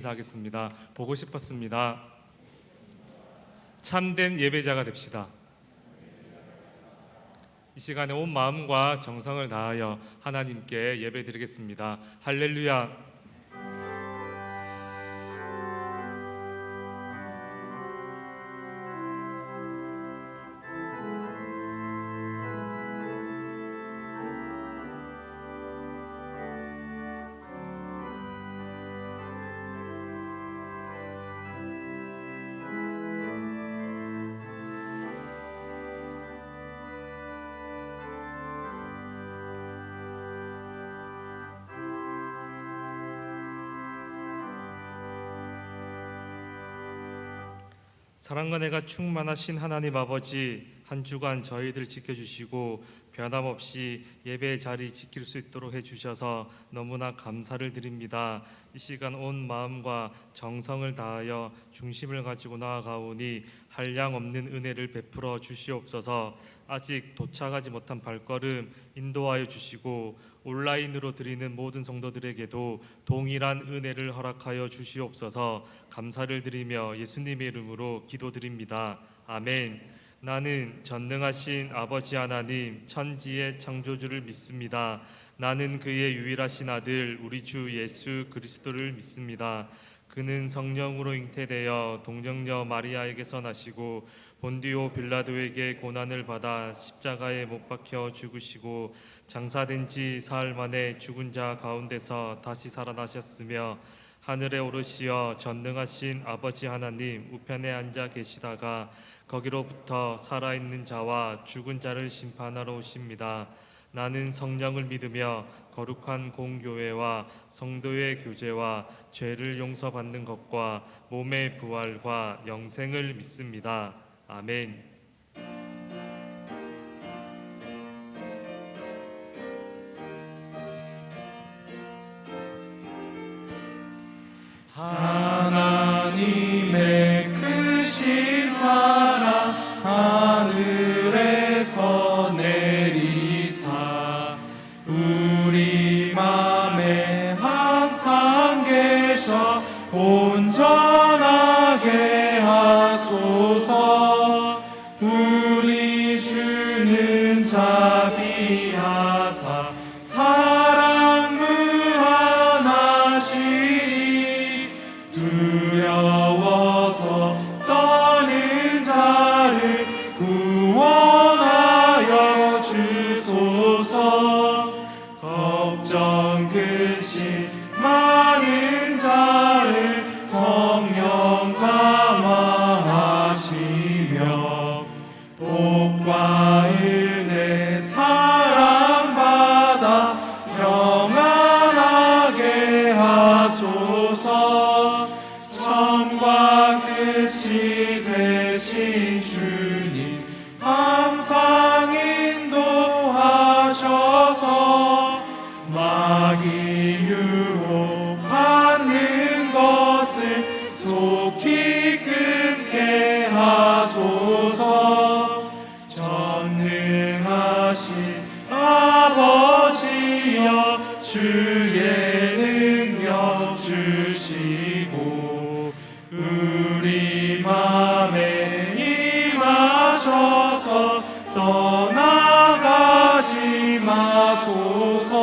인사하겠습니다. 보고 싶었습니다. 참된 예배자가 됩시다. 이 시간에 온 마음과 정성을 다하여 하나님께 예배드리겠습니다. 할렐루야. 사랑과 은혜가 충만하신 하나님 아버지, 한 주간 저희들 지켜주시고 변함없이 예배의 자리 지킬 수 있도록 해주셔서 너무나 감사를 드립니다. 이 시간 온 마음과 정성을 다하여 중심을 가지고 나아가오니 한량없는 은혜를 베풀어 주시옵소서. 아직 도착하지 못한 발걸음 인도하여 주시고 온라인으로 드리는 모든 성도들에게도 동일한 은혜를 허락하여 주시옵소서. 감사를 드리며 예수님의 이름으로 기도드립니다. 아멘. 나는 전능하신 아버지 하나님 천지의 창조주를 믿습니다. 나는 그의 유일하신 아들 우리 주 예수 그리스도를 믿습니다. 그는 성령으로 잉태되어 동정녀 마리아에게서 나시고 본디오 빌라도에게 고난을 받아 십자가에 못 박혀 죽으시고 장사된 지 사흘 만에 죽은 자 가운데서 다시 살아나셨으며 하늘에 오르시어 전능하신 아버지 하나님 우편에 앉아 계시다가 거기로부터 살아있는 자와 죽은 자를 심판하러 오십니다. 나는 성령을 믿으며 거룩한 공교회와 성도의 교제와 죄를 용서받는 것과 몸의 부활과 영생을 믿습니다. 아멘. 하나님의 크신 사랑 하늘에서 내리사 우리 맘에 항상 계셔 온전하게 하소서. 우리 주는 자비하사 사랑 무한하시니 두려워서 떠는 자를 구원하여 주소서. 걱정 근심 많은 자를 성령 감화하시며 복과 은혜 사랑받아 평안하게 하소서. 처음과 끝이 되신 주님 항상 인도하셔서 마귀 유혹받는 것을 속히 끊게 하소서. 전능하신 아버지여 주의 능력 주시고 우리 맘에 임하셔서 떠나가지 마소서.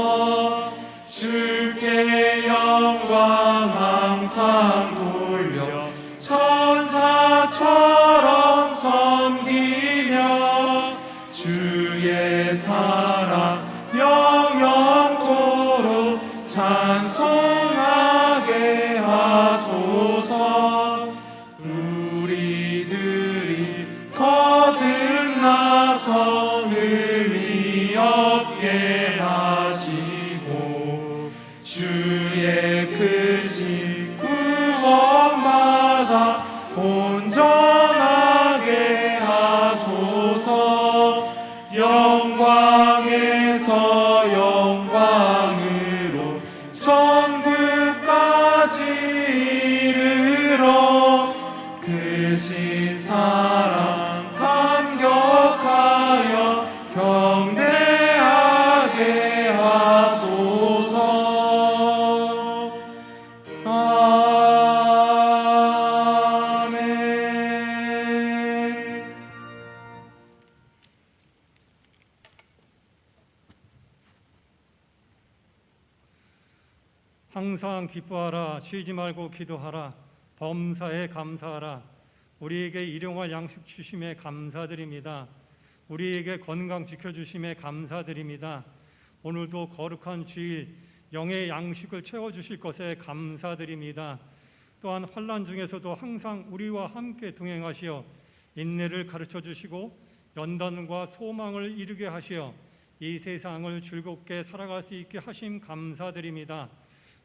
주께 영광 항상 돌려 천사처럼 섬기며 주의 사랑 영영토록 찬송하게 하소서. 우리들이 거듭나서 의미 없게 하시고 주의 크신 구원받아 온전한 항상 기뻐하라. 쉬지 말고 기도하라. 범사에 감사하라. 우리에게 일용할 양식 주심에 감사드립니다. 우리에게 건강 지켜주심에 감사드립니다. 오늘도 거룩한 주일 영의 양식을 채워주실 것에 감사드립니다. 또한 환난 중에서도 항상 우리와 함께 동행하시어 인내를 가르쳐 주시고 연단과 소망을 이루게 하시어 이 세상을 즐겁게 살아갈 수 있게 하심 감사드립니다.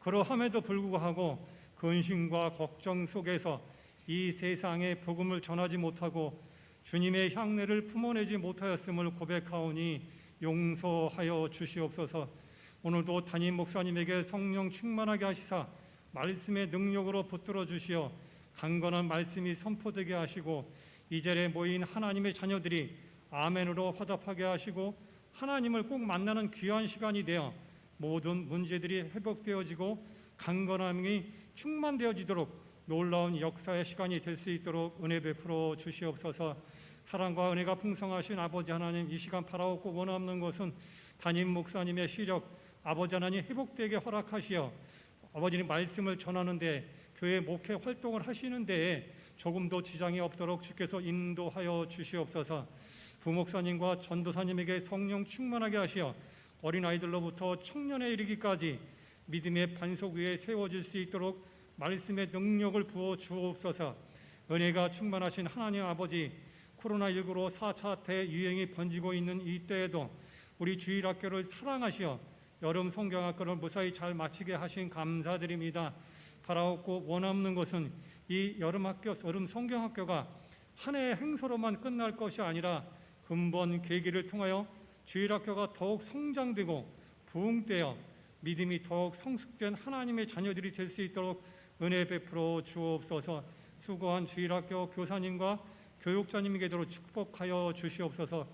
그러함에도 불구하고 근심과 걱정 속에서 이 세상에 복음을 전하지 못하고 주님의 향례를 품어내지 못하였음을 고백하오니 용서하여 주시옵소서. 오늘도 담임 목사님에게 성령 충만하게 하시사 말씀의 능력으로 붙들어 주시어 강건한 말씀이 선포되게 하시고 이 자리에 모인 하나님의 자녀들이 아멘으로 화답하게 하시고 하나님을 꼭 만나는 귀한 시간이 되어 모든 문제들이 회복되어지고 강건함이 충만되어지도록 놀라운 역사의 시간이 될 수 있도록 은혜 베풀어 주시옵소서. 사랑과 은혜가 풍성하신 아버지 하나님, 이 시간 바라옵고 원하는 것은 담임 목사님의 시력 아버지 하나님 회복되게 허락하시어 아버지님 말씀을 전하는데 교회 목회 활동을 하시는 데에 조금도 지장이 없도록 주께서 인도하여 주시옵소서. 부목사님과 전도사님에게 성령 충만하게 하시어 어린아이들로부터 청년에 이르기까지 믿음의 반석 위에 세워질 수 있도록 말씀의 능력을 부어 주옵소서. 은혜가 충만하신 하나님 아버지, 코로나19로 4차 대유행이 번지고 있는 이 때에도 우리 주일학교를 사랑하시어 여름 성경학교를 무사히 잘 마치게 하신 감사드립니다. 바라옵고 원하는 것은 이 여름 성경학교가 한 해의 행사로만 끝날 것이 아니라 근본 계기를 통하여 주일학교가 더욱 성장되고 부흥되어 믿음이 더욱 성숙된 하나님의 자녀들이 될 수 있도록 은혜 베풀어 주옵소서. 수고한 주일학교 교사님과 교육자님에게도 축복하여 주시옵소서.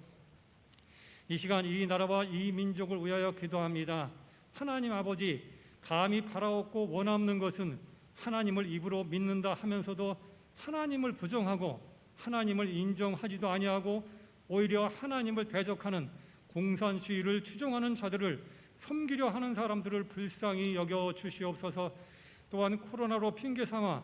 이 시간 이 나라와 이 민족을 위하여 기도합니다. 하나님 아버지, 감히 바라옵고 원하는 것은 하나님을 입으로 믿는다 하면서도 하나님을 부정하고 하나님을 인정하지도 아니하고 오히려 하나님을 대적하는 공산주의를 추종하는 자들을 섬기려 하는 사람들을 불쌍히 여겨 주시옵소서. 또한 코로나로 핑계 삼아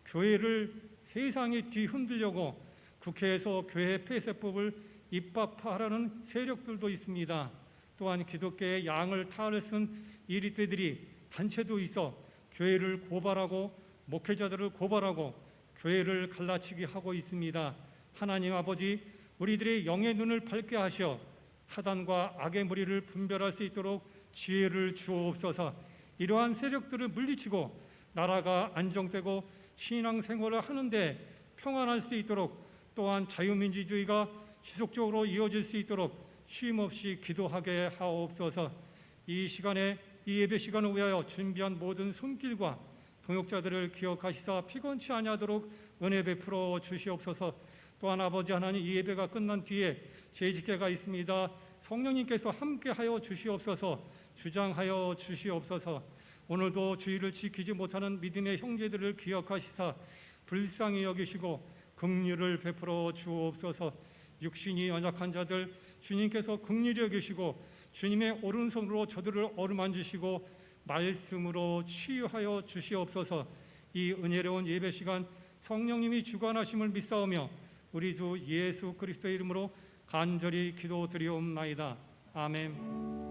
교회를 세상이 뒤흔들려고 국회에서 교회 폐쇄법을 입법화하라는 세력들도 있습니다. 또한 기독교의 양을 탈을 쓴 이리떼들이 단체도 있어 교회를 고발하고 목회자들을 고발하고 교회를 갈라치게 하고 있습니다. 하나님 아버지, 우리들의 영의 눈을 밝게 하셔 사단과 악의 무리를 분별할 수 있도록 지혜를 주옵소서. 이러한 세력들을 물리치고 나라가 안정되고 신앙생활을 하는데 평안할 수 있도록, 또한 자유민주주의가 지속적으로 이어질 수 있도록 쉼없이 기도하게 하옵소서. 이 시간에 이 예배 시간을 위하여 준비한 모든 손길과 동역자들을 기억하시사 피곤치 아니하도록 은혜 베풀어 주시옵소서. 또한 아버지 하나님, 이 예배가 끝난 뒤에 재직회가 있습니다. 성령님께서 함께하여 주시옵소서. 주장하여 주시옵소서. 오늘도 주의를 지키지 못하는 믿음의 형제들을 기억하시사 불쌍히 여기시고 긍휼을 베풀어 주옵소서. 육신이 연약한 자들 주님께서 긍휼히 여기시고 주님의 오른손으로 저들을 어루만지시고 말씀으로 치유하여 주시옵소서. 이 은혜로운 예배 시간 성령님이 주관하심을 믿사오며 우리 주 예수 그리스도의 이름으로 간절히 기도드리옵나이다. 아멘.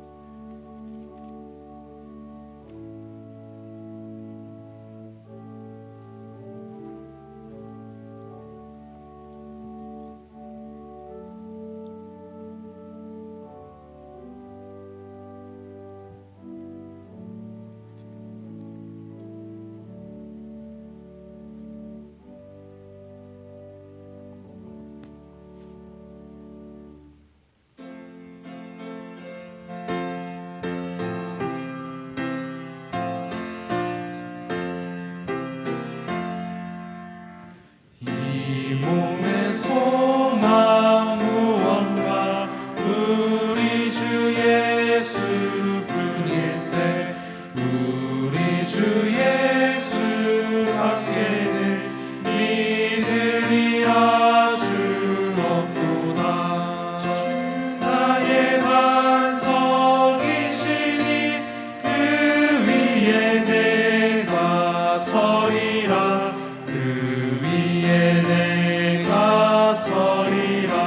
서리라 그 위에 내가 서리라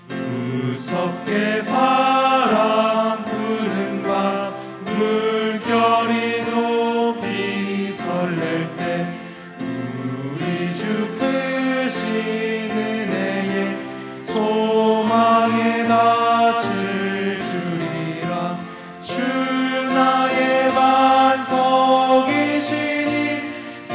무섭게 바람 부는 밤 물결이 높이 설렐 때 우리 주 크신 은혜에 소망에 닿을 주리라 주 나의 반석이시니 그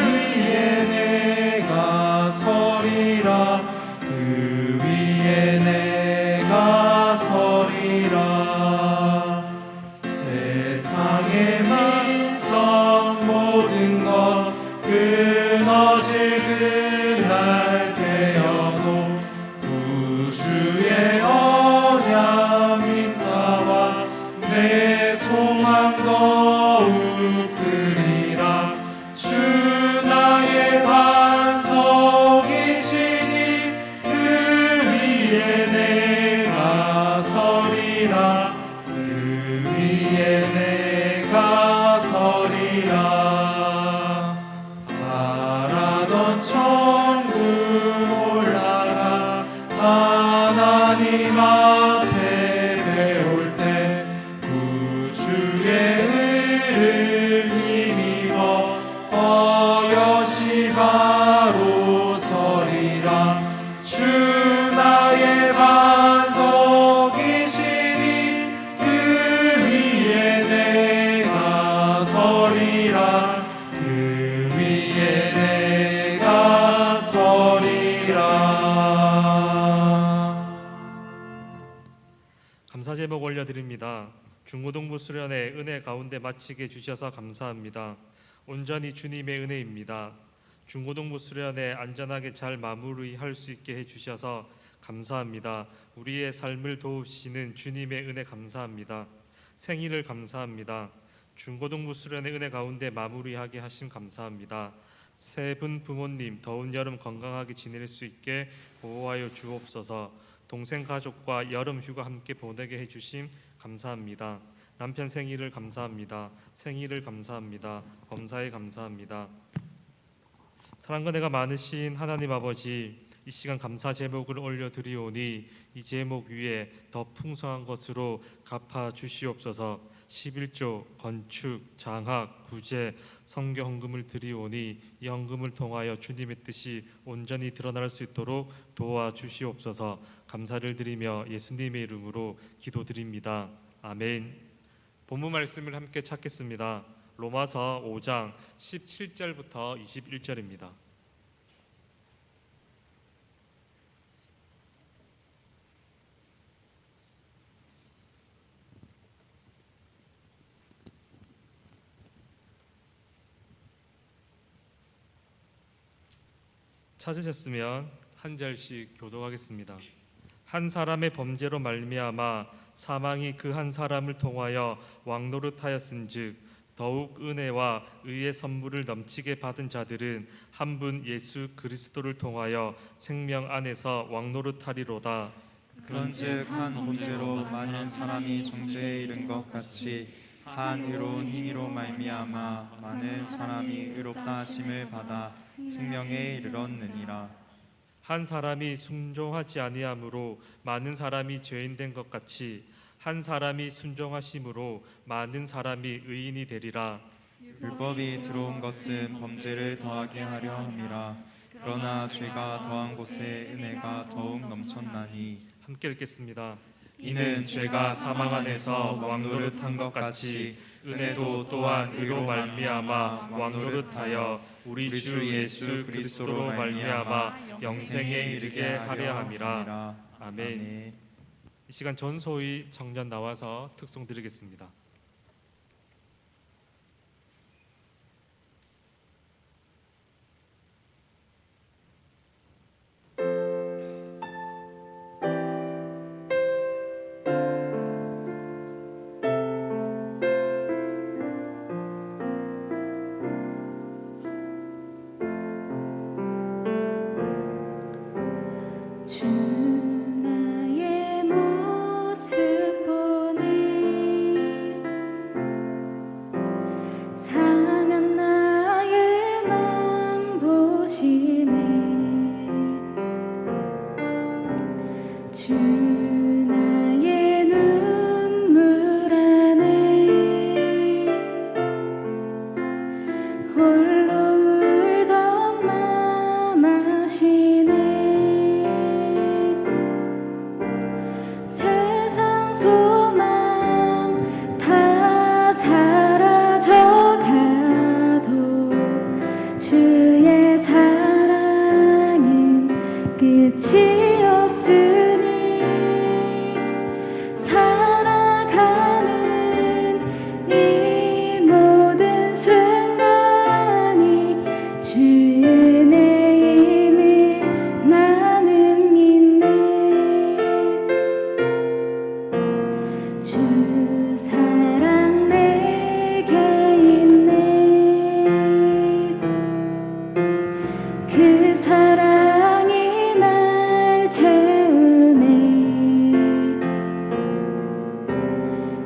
위에 내가 서리라 그 위에 내가 서리라 세상에 믿던 모든 것 끊어질 그날 되어도 구주의 언약이 쌓아 내 소망 더욱 크리라 주 나의 반석이시니 그 위에 내가 서리라 그 위에 내가 서리라 바라던 천국 올라가 하나님 앞에 배울 때 구주의 의를 힘입어 어여시 바로 서리라 주 나의 반석이시니 그 위에 내가 서리라 그 위에 내가 서리라 감사 제목 올려드립니다. 중고등부 수련회 은혜 가운데 마치게 주셔서 감사합니다. 온전히 주님의 은혜입니다. 중고등부 수련회 안전하게 잘 마무리할 수 있게 해주셔서 감사합니다. 우리의 삶을 도우시는 주님의 은혜 감사합니다. 생일을 감사합니다. 중고등부 수련회 은혜 가운데 마무리하게 하심 감사합니다. 세 분 부모님 더운 여름 건강하게 지낼 수 있게 보호하여 주옵소서. 동생 가족과 여름 휴가 함께 보내게 해주심 감사합니다. 남편 생일을 감사합니다. 생일을 감사합니다. 범사에 감사합니다. 사랑과 은혜가 많으신 하나님 아버지, 이 시간 감사 제목을 올려드리오니 이 제목 위에 더 풍성한 것으로 갚아 주시옵소서. 11조 건축, 장학, 구제, 성교 헌금을 드리오니 이 헌금을 통하여 주님의 뜻이 온전히 드러날 수 있도록 도와주시옵소서. 감사를 드리며 예수님의 이름으로 기도드립니다. 아멘. 본문 말씀을 함께 찾겠습니다. 로마서 5장 17절부터 21절입니다. 찾으셨으면 한 절씩 교독하겠습니다. 한 사람의 범죄로 말미암아 사망이 그 한 사람을 통하여 왕노릇하였은즉 더욱 은혜와 의의 선물을 넘치게 받은 자들은 한 분 예수 그리스도를 통하여 생명 안에서 왕노릇하리로다. 그런즉 한 범죄로 많은 사람이 정죄에 이른 것 같이 한 의로운 행위로 말미암아 많은 사람이 의롭다 하심을 받아 생명에 이르렀느니라. 한 사람이 순종하지 아니함으로 많은 사람이 죄인 된 것 같이 한 사람이 순종하심으로 많은 사람이 의인이 되리라. 율법이 들어온 것은 범죄를 더하게 하려 함이라. 그러나 죄가 더한 곳에 은혜가 더욱 넘쳤나니. 함께 읽겠습니다. 이는 죄가 사망 안에서 왕노릇한 것 같이 은혜도 또한 의로 말미암아 왕노릇하여 우리 주 예수 그리스도로 말미암아 영생에 이르게 하려 함이라. 아멘. 이 시간 전소희 청년 나와서 특송 드리겠습니다. 주 나의 모습 보니 홀로 울던 맘 아시네. 세상 소망 다 사라져가도 주의 사랑은 끝이 없으니 살아가는 이 모든 순간이 주의 은혜임을 나는 믿네. 주 사랑 내게 있네. 그 사랑이 날 채우네.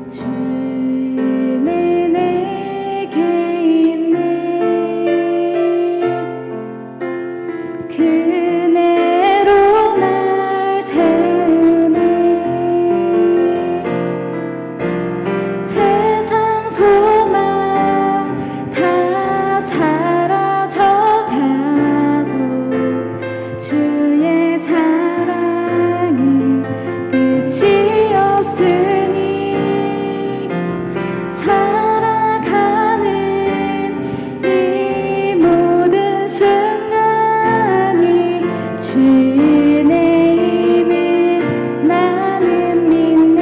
주 은혜 내게 있네. 그 은혜로 날 세우네. 세상 소망 다 사라져가도 주의 사랑은 끝이 없으니 살아가는 이 모든 순간이 주 은혜임을 나는 믿네.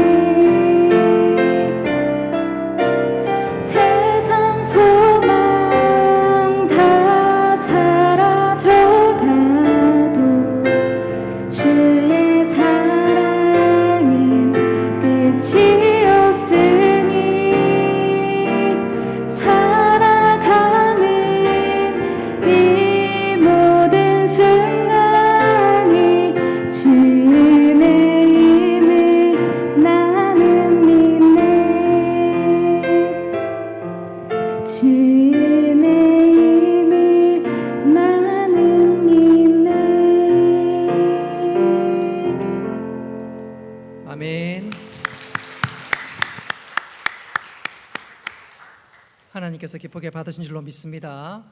세상 소망 다 사라져가도 주의 사랑은 끝이 없으니 살아가는 이 모든 순간이 주 은혜임을 나는 믿네. 주 은혜임을 나는 믿네. 아멘. 하나님께서 기쁘게 받으신 줄로 믿습니다.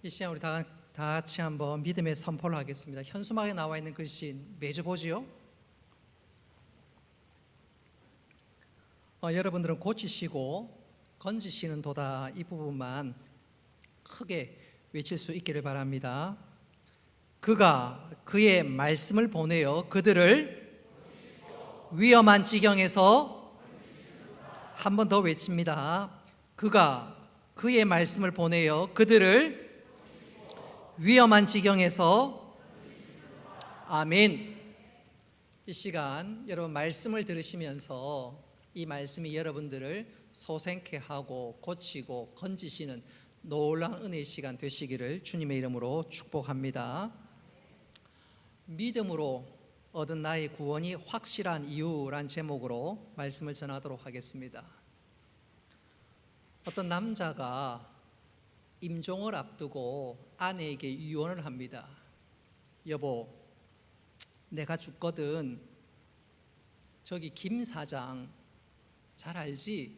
이 시간 우리 다 같이 한번 믿음의 선포를 하겠습니다. 현수막에 나와 있는 글씨 매주 보지요? 여러분들은 고치시고 건지시는 도다 이 부분만 크게 외칠 수 있기를 바랍니다. 그가 그의 말씀을 보내어 그들을 위험한 지경에서 한 번 더 외칩니다. 그가 그의 말씀을 보내어 그들을 위험한 지경에서 아멘. 이 시간 여러분 말씀을 들으시면서 이 말씀이 여러분들을 소생케 하고 고치고 건지시는 놀라운 은혜의 시간 되시기를 주님의 이름으로 축복합니다. 믿음으로 얻은 나의 구원이 확실한 이유란 제목으로 말씀을 전하도록 하겠습니다. 어떤 남자가 임종을 앞두고 아내에게 유언을 합니다. 여보, 내가 죽거든 저기 김 사장 잘 알지?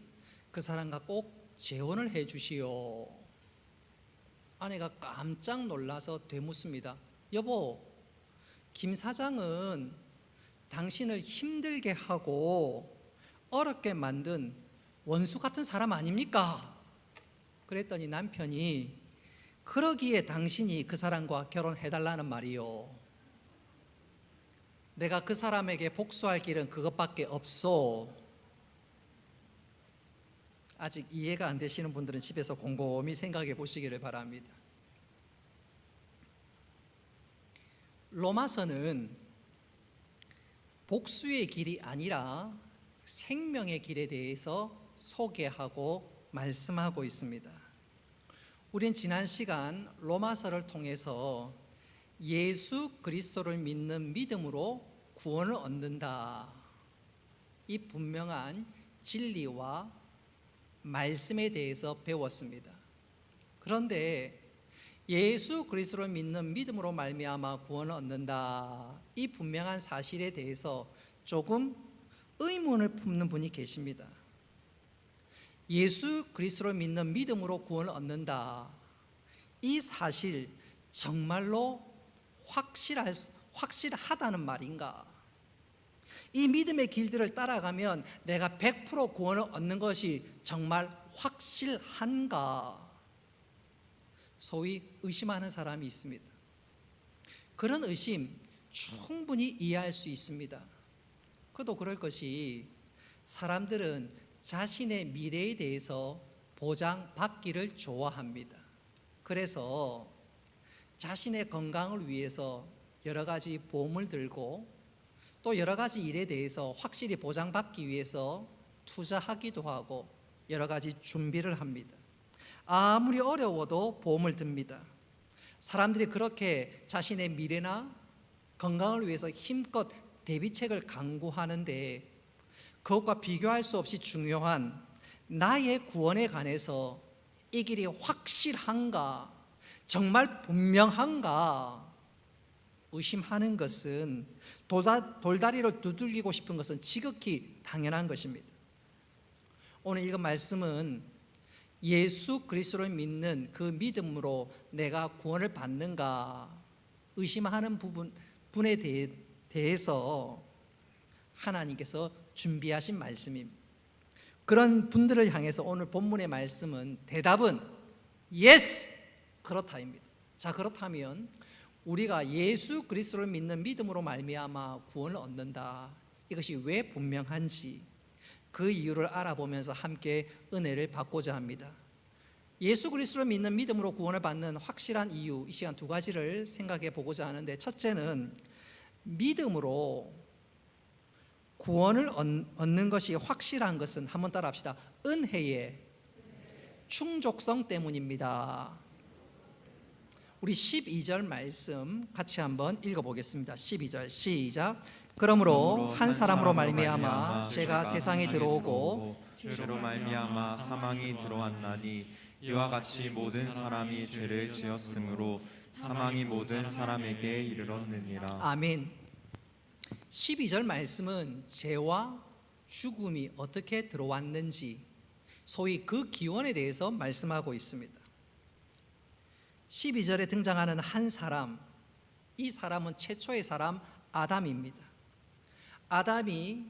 그 사람과 꼭 재혼을 해 주시오. 아내가 깜짝 놀라서 되묻습니다. 여보, 김 사장은 당신을 힘들게 하고 어렵게 만든 원수 같은 사람 아닙니까? 그랬더니 남편이 그러기에 당신이 그 사람과 결혼해달라는 말이요. 내가 그 사람에게 복수할 길은 그것밖에 없어. 아직 이해가 안 되시는 분들은 집에서 곰곰이 생각해 보시기를 바랍니다. 로마서는 복수의 길이 아니라 생명의 길에 대해서 소개하고 말씀하고 있습니다. 우린 지난 시간 로마서를 통해서 예수 그리스도를 믿는 믿음으로 구원을 얻는다, 이 분명한 진리와 말씀에 대해서 배웠습니다. 그런데 예수 그리스도를 믿는 믿음으로 말미암아 구원을 얻는다, 이 분명한 사실에 대해서 조금 의문을 품는 분이 계십니다. 예수 그리스도를 믿는 믿음으로 구원을 얻는다, 이 사실 정말로 확실하다는 말인가? 이 믿음의 길들을 따라가면 내가 100% 구원을 얻는 것이 정말 확실한가? 소위 의심하는 사람이 있습니다. 그런 의심 충분히 이해할 수 있습니다. 그도 그럴 것이 사람들은 자신의 미래에 대해서 보장받기를 좋아합니다. 그래서 자신의 건강을 위해서 여러 가지 보험을 들고 또 여러 가지 일에 대해서 확실히 보장받기 위해서 투자하기도 하고 여러 가지 준비를 합니다. 아무리 어려워도 보험을 듭니다. 사람들이 그렇게 자신의 미래나 건강을 위해서 힘껏 대비책을 강구하는데 그것과 비교할 수 없이 중요한 나의 구원에 관해서 이 길이 확실한가, 정말 분명한가 의심하는 것은 돌다리를 두들기고 싶은 것은 지극히 당연한 것입니다. 오늘 이 말씀은 예수 그리스도를 믿는 그 믿음으로 내가 구원을 받는가 의심하는 부분에 대해서 하나님께서 준비하신 말씀입니다. 그런 분들을 향해서 오늘 본문의 말씀은 대답은 yes! 그렇다입니다. 자, 그렇다면 우리가 예수 그리스도를 믿는 믿음으로 말미암아 구원을 얻는다. 이것이 왜 분명한지 그 이유를 알아보면서 함께 은혜를 받고자 합니다. 예수 그리스도를 믿는 믿음으로 구원을 받는 확실한 이유, 이 시간 두 가지를 생각해 보고자 하는데, 첫째는 믿음으로 구원을 얻는 것이 확실한 것은, 한번 따라 합시다, 은혜의 충족성 때문입니다. 우리 12절 말씀 같이 한번 읽어보겠습니다. 12절 시작. 그러므로 한 사람으로 말미암아 죄가 세상에 들어오고 죄로 말미암아 사망이 들어왔나니 이와 같이 모든 사람이 죄를 지었으므로 사망이 모든 사람에게 이르렀느니라. 아멘. 12절 말씀은 죄와 죽음이 어떻게 들어왔는지, 소위 그 기원에 대해서 말씀하고 있습니다. 12절에 등장하는 한 사람, 이 사람은 최초의 사람 아담입니다. 아담이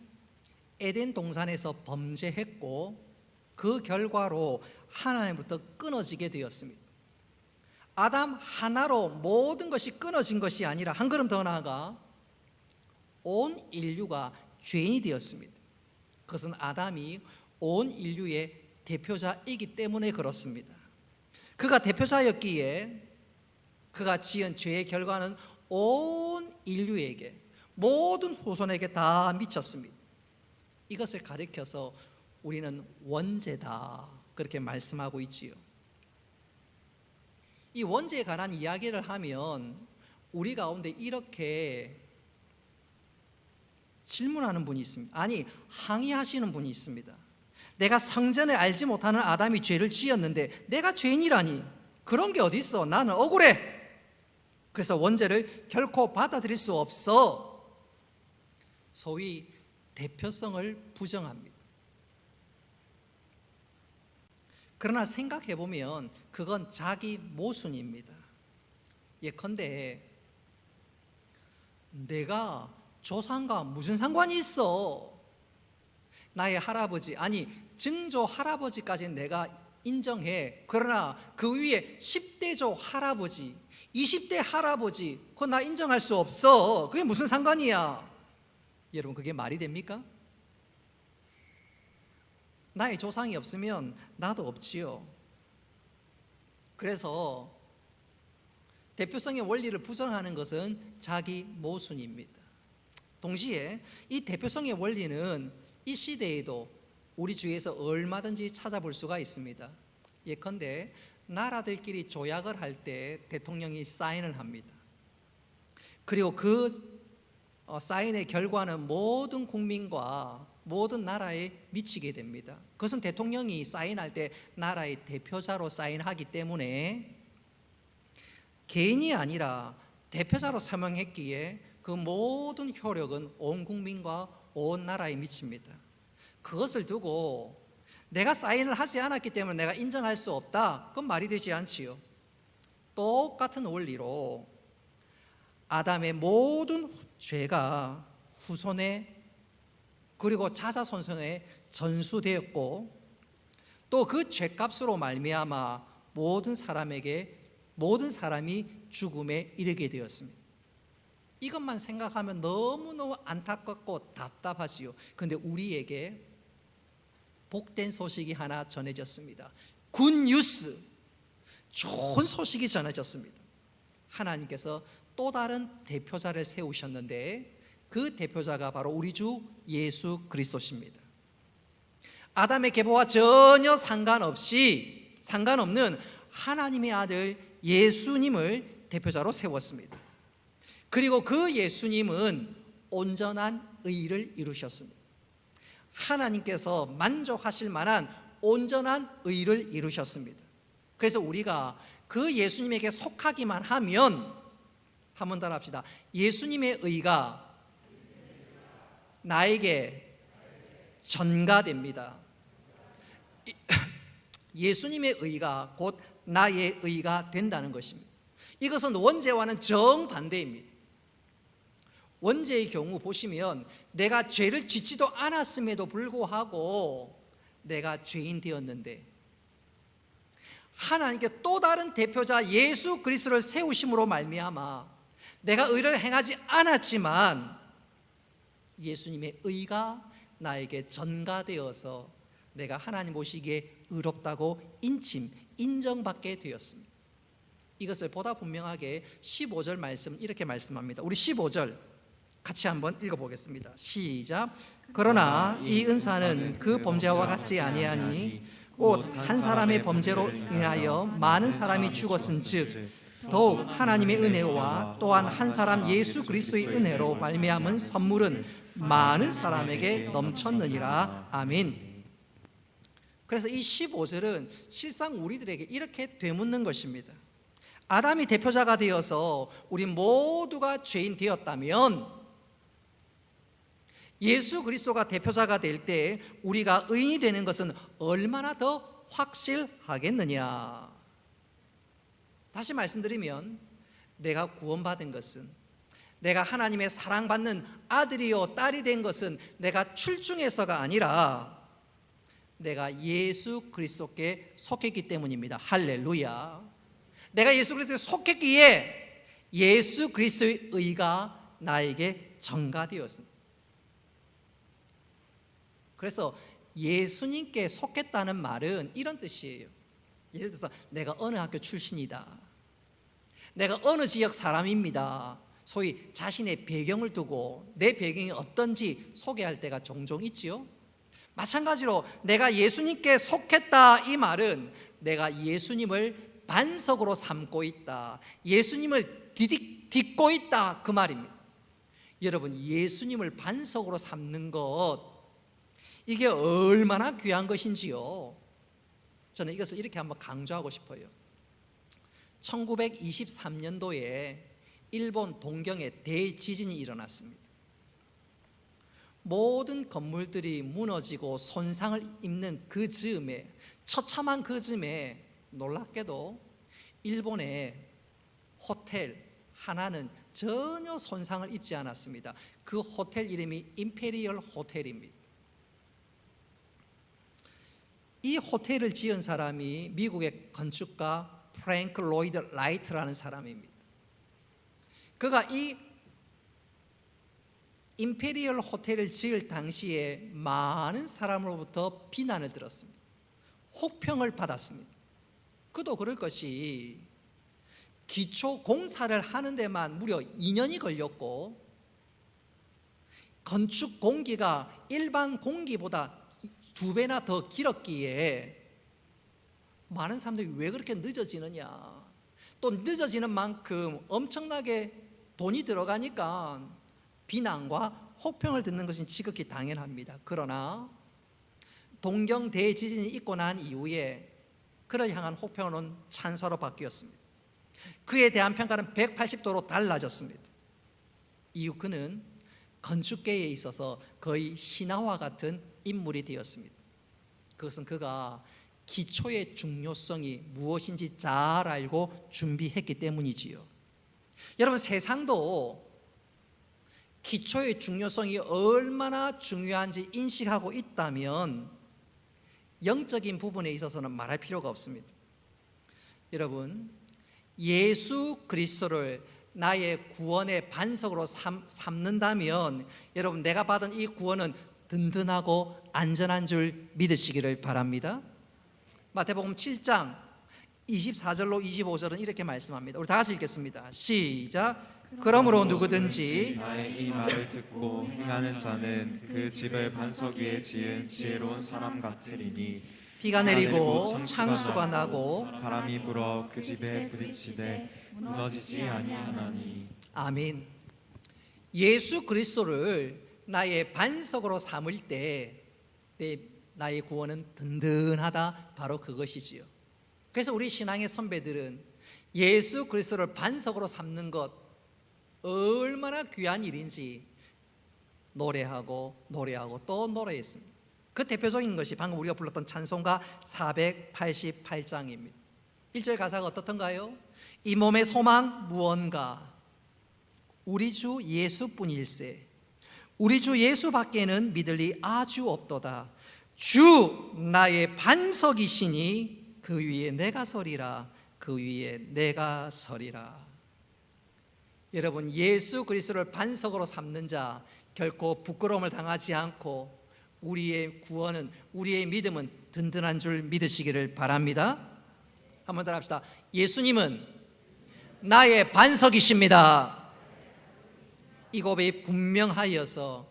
에덴 동산에서 범죄했고 그 결과로 하나님부터 끊어지게 되었습니다. 아담 하나로 모든 것이 끊어진 것이 아니라 한 걸음 더 나아가 온 인류가 죄인이 되었습니다. 그것은 아담이 온 인류의 대표자이기 때문에 그렇습니다. 그가 대표자였기에 그가 지은 죄의 결과는 온 인류에게, 모든 후손에게 다 미쳤습니다. 이것을 가리켜서 우리는 원죄다, 그렇게 말씀하고 있지요. 이 원죄에 관한 이야기를 하면 우리 가운데 이렇게 질문하는 분이 있습니다. 아니, 항의하시는 분이 있습니다. 내가 성전에 알지 못하는 아담이 죄를 지었는데 내가 죄인이라니, 그런 게 어디 있어? 나는 억울해. 그래서 원죄를 결코 받아들일 수 없어. 소위 대표성을 부정합니다. 그러나 생각해 보면 그건 자기 모순입니다. 예컨대 내가 조상과 무슨 상관이 있어? 나의 할아버지, 아니 증조 할아버지까지 내가 인정해. 그러나 그 위에 10대조 할아버지, 20대 할아버지, 그건 나 인정할 수 없어. 그게 무슨 상관이야? 여러분, 그게 말이 됩니까? 나의 조상이 없으면 나도 없지요. 그래서 대표성의 원리를 부정하는 것은 자기 모순입니다. 동시에 이 대표성의 원리는 이 시대에도 우리 주위에서 얼마든지 찾아볼 수가 있습니다. 예컨대 나라들끼리 조약을 할 때 대통령이 사인을 합니다. 그리고 그 사인의 결과는 모든 국민과 모든 나라에 미치게 됩니다. 그것은 대통령이 사인할 때 나라의 대표자로 사인하기 때문에 개인이 아니라 대표자로 서명했기에 그 모든 효력은 온 국민과 온 나라에 미칩니다. 그것을 두고 내가 사인을 하지 않았기 때문에 내가 인정할 수 없다, 그건 말이 되지 않지요. 똑같은 원리로 아담의 모든 죄가 후손에 그리고 자자손손에 전수되었고 또 그 죄값으로 말미암아 모든 사람이 죽음에 이르게 되었습니다. 이것만 생각하면 너무너무 안타깝고 답답하지요. 그런데 우리에게 복된 소식이 하나 전해졌습니다. 굿 뉴스, 좋은 소식이 전해졌습니다. 하나님께서 또 다른 대표자를 세우셨는데 그 대표자가 바로 우리 주 예수 그리스도십니다. 아담의 계보와 전혀 상관없는 하나님의 아들 예수님을 대표자로 세웠습니다. 그리고 그 예수님은 온전한 의를 이루셨습니다. 하나님께서 만족하실 만한 온전한 의를 이루셨습니다. 그래서 우리가 그 예수님에게 속하기만 하면 한번 더 합시다. 예수님의 의가 나에게 전가됩니다. 예수님의 의가 곧 나의 의가 된다는 것입니다. 이것은 원죄와는 정반대입니다. 원죄의 경우 보시면 내가 죄를 짓지도 않았음에도 불구하고 내가 죄인 되었는데 하나님께 또 다른 대표자 예수 그리스도를 세우심으로 말미암아 내가 의를 행하지 않았지만 예수님의 의가 나에게 전가되어서 내가 하나님 보시기에 의롭다고 인정받게 되었습니다. 이것을 보다 분명하게 15절 말씀 이렇게 말씀합니다. 우리 15절 같이 한번 읽어보겠습니다. 시작. 그러나 이 은사는 그 범죄와 같지 아니하니 곧 한 사람의 범죄로 인하여 많은 사람이 죽었은즉 더욱 하나님의 은혜와 또한 한 사람 예수 그리스도의 은혜로 말미암은 선물은 많은 사람에게 넘쳤느니라. 아멘. 그래서 이 15절은 실상 우리들에게 이렇게 되묻는 것입니다. 아담이 대표자가 되어서 우리 모두가 죄인 되었다면 예수 그리스도가 대표자가 될 때 우리가 의인이 되는 것은 얼마나 더 확실하겠느냐. 다시 말씀드리면 내가 구원받은 것은 내가 하나님의 사랑받는 아들이요 딸이 된 것은 내가 출중해서가 아니라 내가 예수 그리스도께 속했기 때문입니다. 할렐루야. 내가 예수 그리스도에 속했기에 예수 그리스도의 의가 나에게 전가되었습니다. 그래서 예수님께 속했다는 말은 이런 뜻이에요. 예를 들어서 내가 어느 학교 출신이다, 내가 어느 지역 사람입니다, 소위 자신의 배경을 두고 내 배경이 어떤지 소개할 때가 종종 있지요. 마찬가지로 내가 예수님께 속했다 이 말은 내가 예수님을 반석으로 삼고 있다, 예수님을 딛고 있다 그 말입니다. 여러분, 예수님을 반석으로 삼는 것, 이게 얼마나 귀한 것인지요. 저는 이것을 이렇게 한번 강조하고 싶어요. 1923년도에 일본 동경에 대지진이 일어났습니다. 모든 건물들이 무너지고 손상을 입는 그 즈음에, 처참한 그 즈음에 놀랍게도 일본의 호텔 하나는 전혀 손상을 입지 않았습니다. 그 호텔 이름이 임페리얼 호텔입니다. 이 호텔을 지은 사람이 미국의 건축가 프랭크 로이드 라이트라는 사람입니다. 그가 이 임페리얼 호텔을 지을 당시에 많은 사람으로부터 비난을 들었습니다. 혹평을 받았습니다. 그도 그럴 것이 기초 공사를 하는 데만 무려 2년이 걸렸고 건축 공기가 일반 공기보다 2배나 더 길었기에 많은 사람들이 왜 그렇게 늦어지느냐, 또 늦어지는 만큼 엄청나게 돈이 들어가니까 비난과 혹평을 듣는 것은 지극히 당연합니다. 그러나 동경 대지진이 있고 난 이후에 그를 향한 혹평은 찬사로 바뀌었습니다. 그에 대한 평가는 180도로 달라졌습니다. 이후 그는 건축계에 있어서 거의 신화와 같은 인물이 되었습니다. 그것은 그가 기초의 중요성이 무엇인지 잘 알고 준비했기 때문이지요. 여러분, 세상도 기초의 중요성이 얼마나 중요한지 인식하고 있다면 영적인 부분에 있어서는 말할 필요가 없습니다. 여러분, 예수 그리스도를 나의 구원의 반석으로 삼는다면 여러분, 내가 받은 이 구원은 든든하고 안전한 줄 믿으시기를 바랍니다. 마태복음 7장 24절로 25절은 이렇게 말씀합니다. 우리 다 같이 읽겠습니다. 시작. 그러므로 누구든지 나의 이 말을 듣고 행하는 자는 그 집을 반석 위에 지은 지혜로운 사람 같으리니 비가 내리고 창수가 나고 바람이 불어 그 집에 부딪히되 무너지지 아니하나니. 아멘. 예수 그리스도를 나의 반석으로 삼을 때 나의 구원은 든든하다, 바로 그것이지요. 그래서 우리 신앙의 선배들은 예수 그리스도를 반석으로 삼는 것 얼마나 귀한 일인지 노래하고 또 노래했습니다. 그 대표적인 것이 방금 우리가 불렀던 찬송가 488장입니다. 1절 가사가 어떻던가요? 이 몸의 소망 무언가 우리 주 예수뿐일세. 우리 주 예수밖에는 믿을 리 아주 없도다. 주 나의 반석이시니 그 위에 내가 서리라. 그 위에 내가 서리라. 여러분, 예수 그리스도를 반석으로 삼는 자 결코 부끄러움을 당하지 않고 우리의 구원은, 우리의 믿음은 든든한 줄 믿으시기를 바랍니다. 한번 더 합시다. 예수님은 나의 반석이십니다. 이 고백이 분명하여서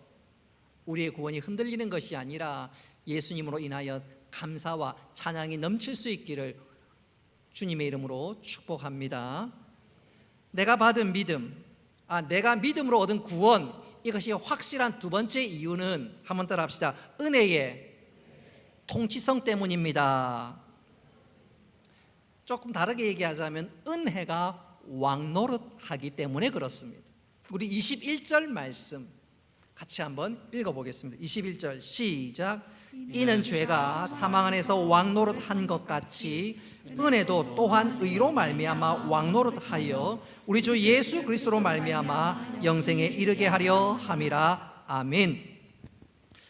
우리의 구원이 흔들리는 것이 아니라 예수님으로 인하여 감사와 찬양이 넘칠 수 있기를 주님의 이름으로 축복합니다. 내가 받은 믿음, 내가 믿음으로 얻은 구원, 이것이 확실한 두 번째 이유는 한번 따라 합시다. 은혜의 통치성 때문입니다. 조금 다르게 얘기하자면 은혜가 왕노릇하기 때문에 그렇습니다. 우리 21절 말씀 같이 한번 읽어보겠습니다. 21절 시작. 이는 죄가 사망 안에서 왕노릇한 것 같이 은혜도 또한 의로 말미암아 왕노릇하여 우리 주 예수 그리스도로 말미암아 영생에 이르게 하려 함이라. 아멘.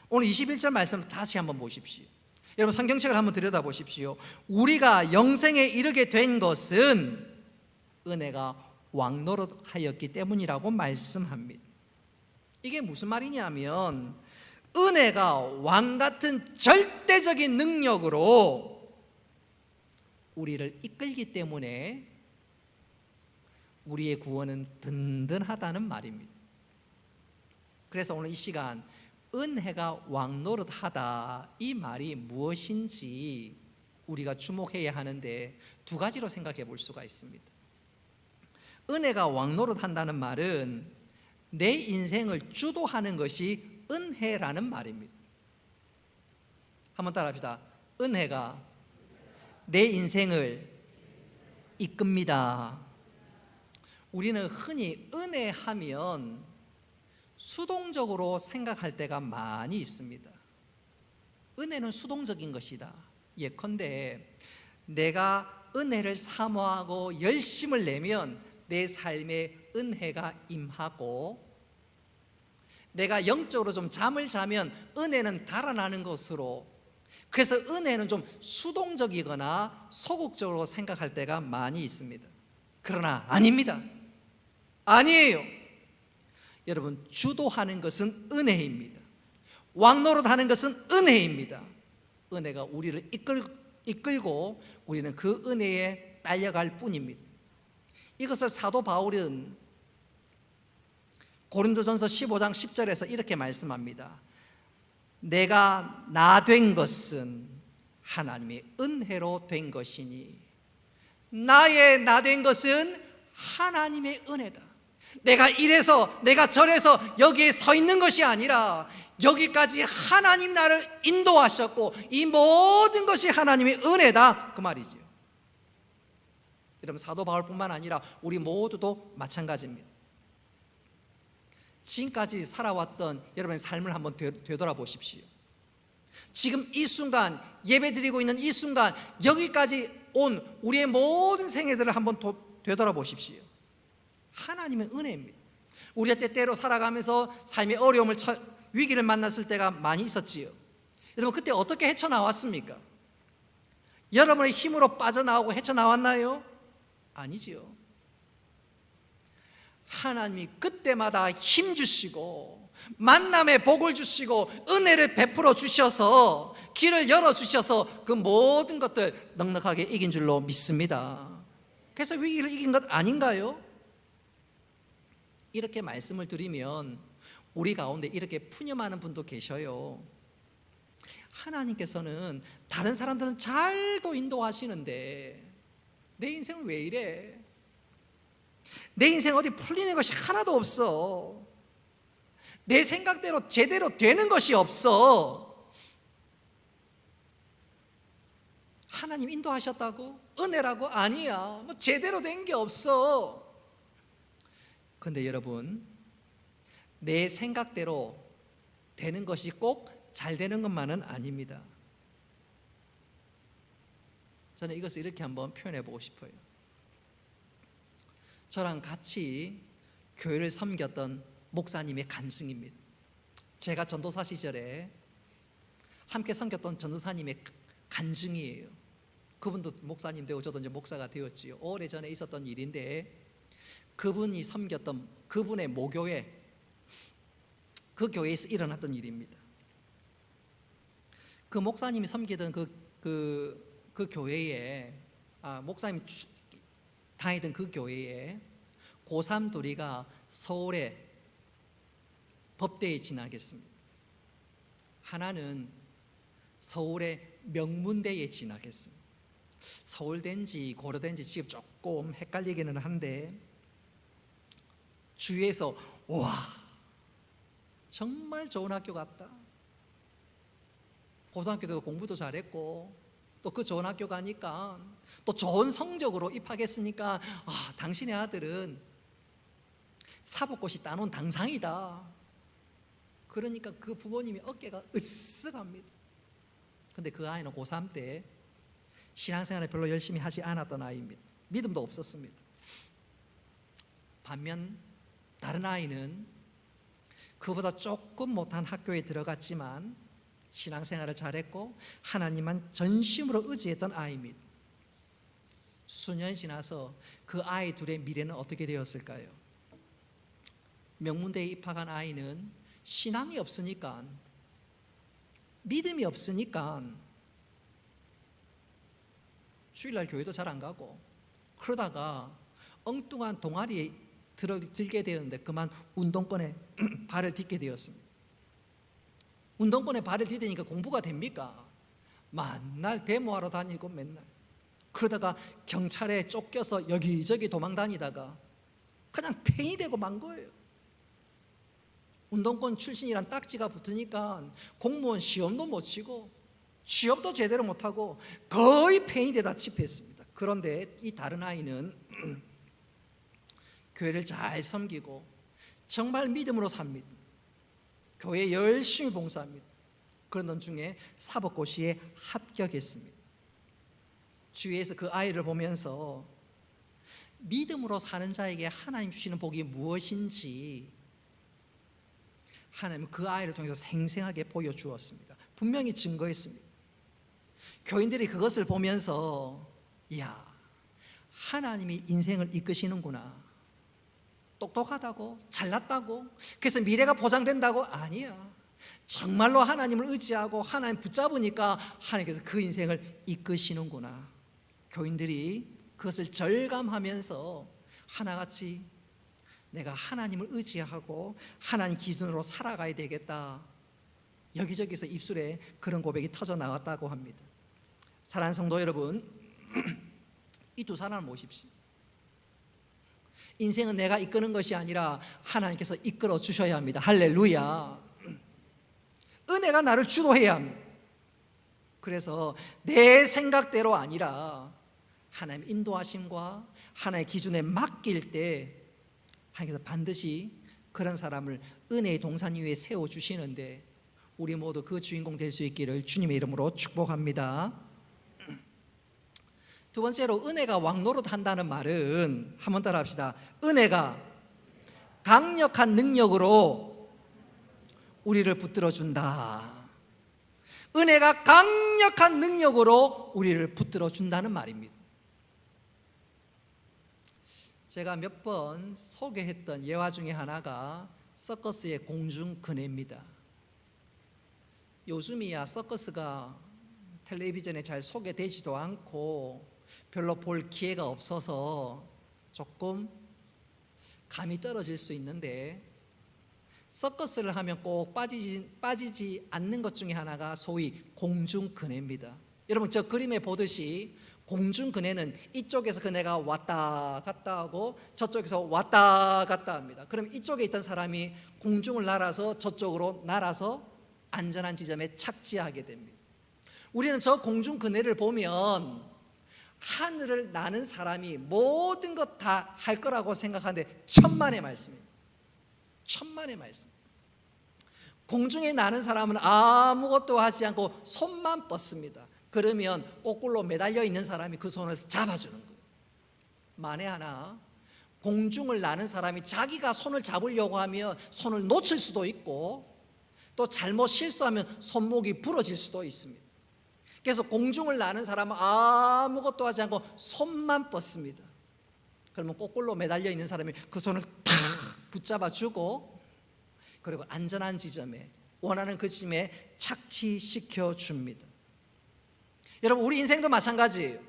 오늘 21절 말씀 다시 한번 보십시오. 여러분, 성경책을 한번 들여다보십시오. 우리가 영생에 이르게 된 것은 은혜가 왕노릇하였기 때문이라고 말씀합니다. 이게 무슨 말이냐면 은혜가 왕같은 절대적인 능력으로 우리를 이끌기 때문에 우리의 구원은 든든하다는 말입니다. 그래서 오늘 이 시간 은혜가 왕노릇하다, 이 말이 무엇인지 우리가 주목해야 하는데 두 가지로 생각해 볼 수가 있습니다. 은혜가 왕노릇한다는 말은 내 인생을 주도하는 것이 은혜라는 말입니다. 한번 따라합시다. 은혜가 내 인생을 이끕니다. 우리는 흔히 은혜하면 수동적으로 생각할 때가 많이 있습니다. 은혜는 수동적인 것이다. 예컨대 내가 은혜를 사모하고 열심을 내면 내 삶에 은혜가 임하고, 내가 영적으로 좀 잠을 자면 은혜는 달아나는 것으로, 그래서 은혜는 좀 수동적이거나 소극적으로 생각할 때가 많이 있습니다. 그러나 아닙니다. 아니에요. 여러분, 주도하는 것은 은혜입니다. 왕노릇하는 것은 은혜입니다. 은혜가 우리를 이끌고 우리는 그 은혜에 딸려갈 뿐입니다. 이것을 사도 바울은 고린도전서 15장 10절에서 이렇게 말씀합니다. 내가 나 된 것은 하나님의 은혜로 된 것이니, 나의 나 된 것은 하나님의 은혜다. 내가 이래서 내가 저래서 여기에 서 있는 것이 아니라 여기까지 하나님 나를 인도하셨고 이 모든 것이 하나님의 은혜다, 그 말이죠. 여러분, 사도 바울뿐만 아니라 우리 모두도 마찬가지입니다. 지금까지 살아왔던 여러분의 삶을 한번 되돌아보십시오. 지금 이 순간 예배 드리고 있는 이 순간 여기까지 온 우리의 모든 생애들을 한번 되돌아보십시오. 하나님의 은혜입니다. 우리가 때때로 살아가면서 삶의 어려움을 위기를 만났을 때가 많이 있었지요. 여러분 그때 어떻게 헤쳐나왔습니까? 여러분의 힘으로 빠져나오고 헤쳐나왔나요? 아니지요. 하나님이 그때마다 힘 주시고 만남의 복을 주시고 은혜를 베풀어 주셔서 길을 열어 주셔서 그 모든 것들 넉넉하게 이긴 줄로 믿습니다. 그래서 위기를 이긴 것 아닌가요? 이렇게 말씀을 드리면 우리 가운데 이렇게 푸념하는 분도 계셔요. 하나님께서는 다른 사람들은 잘도 인도하시는데 내 인생은 왜 이래? 내 인생 어디 풀리는 것이 하나도 없어. 내 생각대로 제대로 되는 것이 없어. 하나님 인도하셨다고? 은혜라고? 아니야. 뭐 제대로 된 게 없어. 그런데 여러분, 내 생각대로 되는 것이 꼭 잘 되는 것만은 아닙니다. 저는 이것을 이렇게 한번 표현해 보고 싶어요. 저랑 같이 교회를 섬겼던 목사님의 간증입니다. 제가 전도사 시절에 함께 섬겼던 전도사님의 간증이에요. 그분도 목사님 되고 저도 이제 목사가 되었지요. 오래전에 있었던 일인데 그분이 섬겼던 그분의 모교회, 그 교회에서 일어났던 일입니다. 그 목사님이 섬기던 그 교회에 목사님 다니던 그 교회에 고3 둘이가 서울에 법대에 진학했습니다. 하나는 서울의 명문대에 진학했습니다. 서울대인지 고려대인지 지금 조금 헷갈리기는 한데 주위에서 와 정말 좋은 학교 같다. 고등학교 때도 공부도 잘했고 또 그 좋은 학교 가니까 또 좋은 성적으로 입학했으니까 당신의 아들은 사법고시 따놓은 당상이다. 그러니까 그 부모님이 어깨가 으쓱합니다. 근데 그 아이는 고3 때 신앙생활을 별로 열심히 하지 않았던 아이입니다. 믿음도 없었습니다. 반면 다른 아이는 그보다 조금 못한 학교에 들어갔지만 신앙생활을 잘했고 하나님만 전심으로 의지했던 아이입니다. 수년 지나서 그 아이 둘의 미래는 어떻게 되었을까요? 명문대에 입학한 아이는 신앙이 없으니까, 믿음이 없으니까 주일날 교회도 잘 안 가고 그러다가 엉뚱한 동아리에 들게 되었는데 그만 운동권에 발을 딛게 되었습니다. 운동권에 발을 디디니까 공부가 됩니까? 맨날 데모하러 다니고 맨날 그러다가 경찰에 쫓겨서 여기저기 도망 다니다가 그냥 팽이 되고 만 거예요. 운동권 출신이란 딱지가 붙으니까 공무원 시험도 못 치고 취업도 제대로 못하고 거의 팽이 되다 집회했습니다. 그런데 이 다른 아이는 교회를 잘 섬기고 정말 믿음으로 삽니다. 교회에 열심히 봉사합니다. 그런 중에 사법고시에 합격했습니다. 주위에서 그 아이를 보면서 믿음으로 사는 자에게 하나님 주시는 복이 무엇인지 하나님은 그 아이를 통해서 생생하게 보여주었습니다. 분명히 증거했습니다. 교인들이 그것을 보면서 이야, 하나님이 인생을 이끄시는구나. 똑똑하다고, 잘났다고, 그래서 미래가 보장된다고? 아니야. 정말로 하나님을 의지하고 하나님 붙잡으니까 하나님께서 그 인생을 이끄시는구나. 교인들이 그것을 절감하면서 하나같이 내가 하나님을 의지하고 하나님 기준으로 살아가야 되겠다. 여기저기서 입술에 그런 고백이 터져 나왔다고 합니다. 사랑하는 성도 여러분, 이 두 사람을 모십시오. 인생은 내가 이끄는 것이 아니라 하나님께서 이끌어 주셔야 합니다. 할렐루야. 은혜가 나를 주도해야 합니다. 그래서 내 생각대로 아니라 하나님의 인도하심과 하나님의 기준에 맡길 때 하나님께서 반드시 그런 사람을 은혜의 동산 위에 세워주시는데 우리 모두 그 주인공 될 수 있기를 주님의 이름으로 축복합니다. 두 번째로, 은혜가 왕노릇 한다는 말은, 한번 따라 합시다. 은혜가 강력한 능력으로 우리를 붙들어 준다. 은혜가 강력한 능력으로 우리를 붙들어 준다는 말입니다. 제가 몇 번 소개했던 예화 중에 하나가 서커스의 공중근해입니다. 요즘이야 서커스가 텔레비전에 잘 소개되지도 않고 별로 볼 기회가 없어서 조금 감이 떨어질 수 있는데, 서커스를 하면 꼭 빠지지 않는 것 중에 하나가 소위 공중근해입니다. 여러분, 저 그림에 보듯이 공중근해는 이쪽에서 그네가 왔다 갔다 하고 저쪽에서 왔다 갔다 합니다. 그럼 이쪽에 있던 사람이 공중을 날아서 저쪽으로 날아서 안전한 지점에 착지하게 됩니다. 우리는 저 공중근해를 보면 하늘을 나는 사람이 모든 것 다 할 거라고 생각하는데 천만의 말씀입니다. 천만의 말씀. 공중에 나는 사람은 아무것도 하지 않고 손만 뻗습니다. 그러면 거꾸로 매달려 있는 사람이 그 손을 잡아주는 거예요. 만에 하나 공중을 나는 사람이 자기가 손을 잡으려고 하면 손을 놓칠 수도 있고, 또 잘못 실수하면 손목이 부러질 수도 있습니다. 그래서 공중을 나는 사람은 아무것도 하지 않고 손만 뻗습니다. 그러면 거꾸로 매달려 있는 사람이 그 손을 탁 붙잡아 주고, 그리고 안전한 지점에, 원하는 그 지점에 착지시켜 줍니다. 여러분, 우리 인생도 마찬가지예요.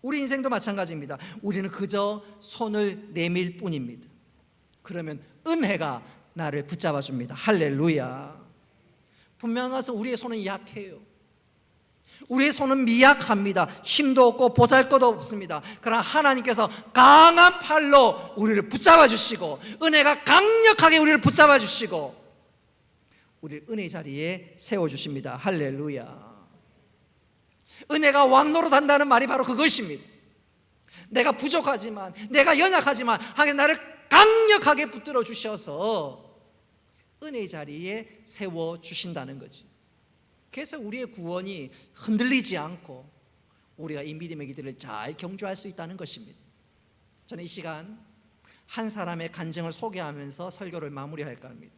우리 인생도 마찬가지입니다. 우리는 그저 손을 내밀 뿐입니다. 그러면 은혜가 나를 붙잡아 줍니다. 할렐루야. 분명한 것은 우리의 손은 약해요. 우리의 손은 미약합니다. 힘도 없고 보잘것도 없습니다. 그러나 하나님께서 강한 팔로 우리를 붙잡아 주시고, 은혜가 강력하게 우리를 붙잡아 주시고 우리를 은혜 자리에 세워주십니다. 할렐루야. 은혜가 왕노릇한다는 말이 바로 그것입니다. 내가 부족하지만, 내가 연약하지만 하나님 나를 강력하게 붙들어 주셔서 은혜 자리에 세워주신다는 거지. 그래서 우리의 구원이 흔들리지 않고 우리가 이 믿음의 기도를 잘 경주할 수 있다는 것입니다. 저는 이 시간 한 사람의 간증을 소개하면서 설교를 마무리할까 합니다.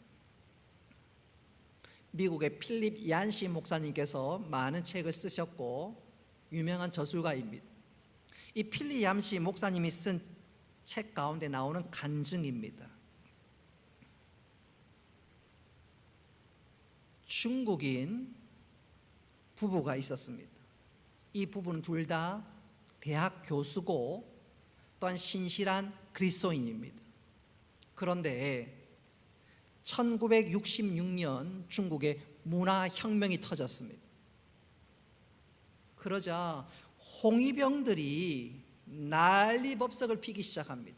미국의 필립 얀시 목사님께서 많은 책을 쓰셨고 유명한 저술가입니다. 이 필립 얀시 목사님이 쓴 책 가운데 나오는 간증입니다. 중국인 부부가 있었습니다. 이 부부는 둘 다 대학 교수고 또한 신실한 그리스도인입니다. 그런데 1966년 중국에 문화혁명이 터졌습니다. 그러자 홍위병들이 난리법석을 피기 시작합니다.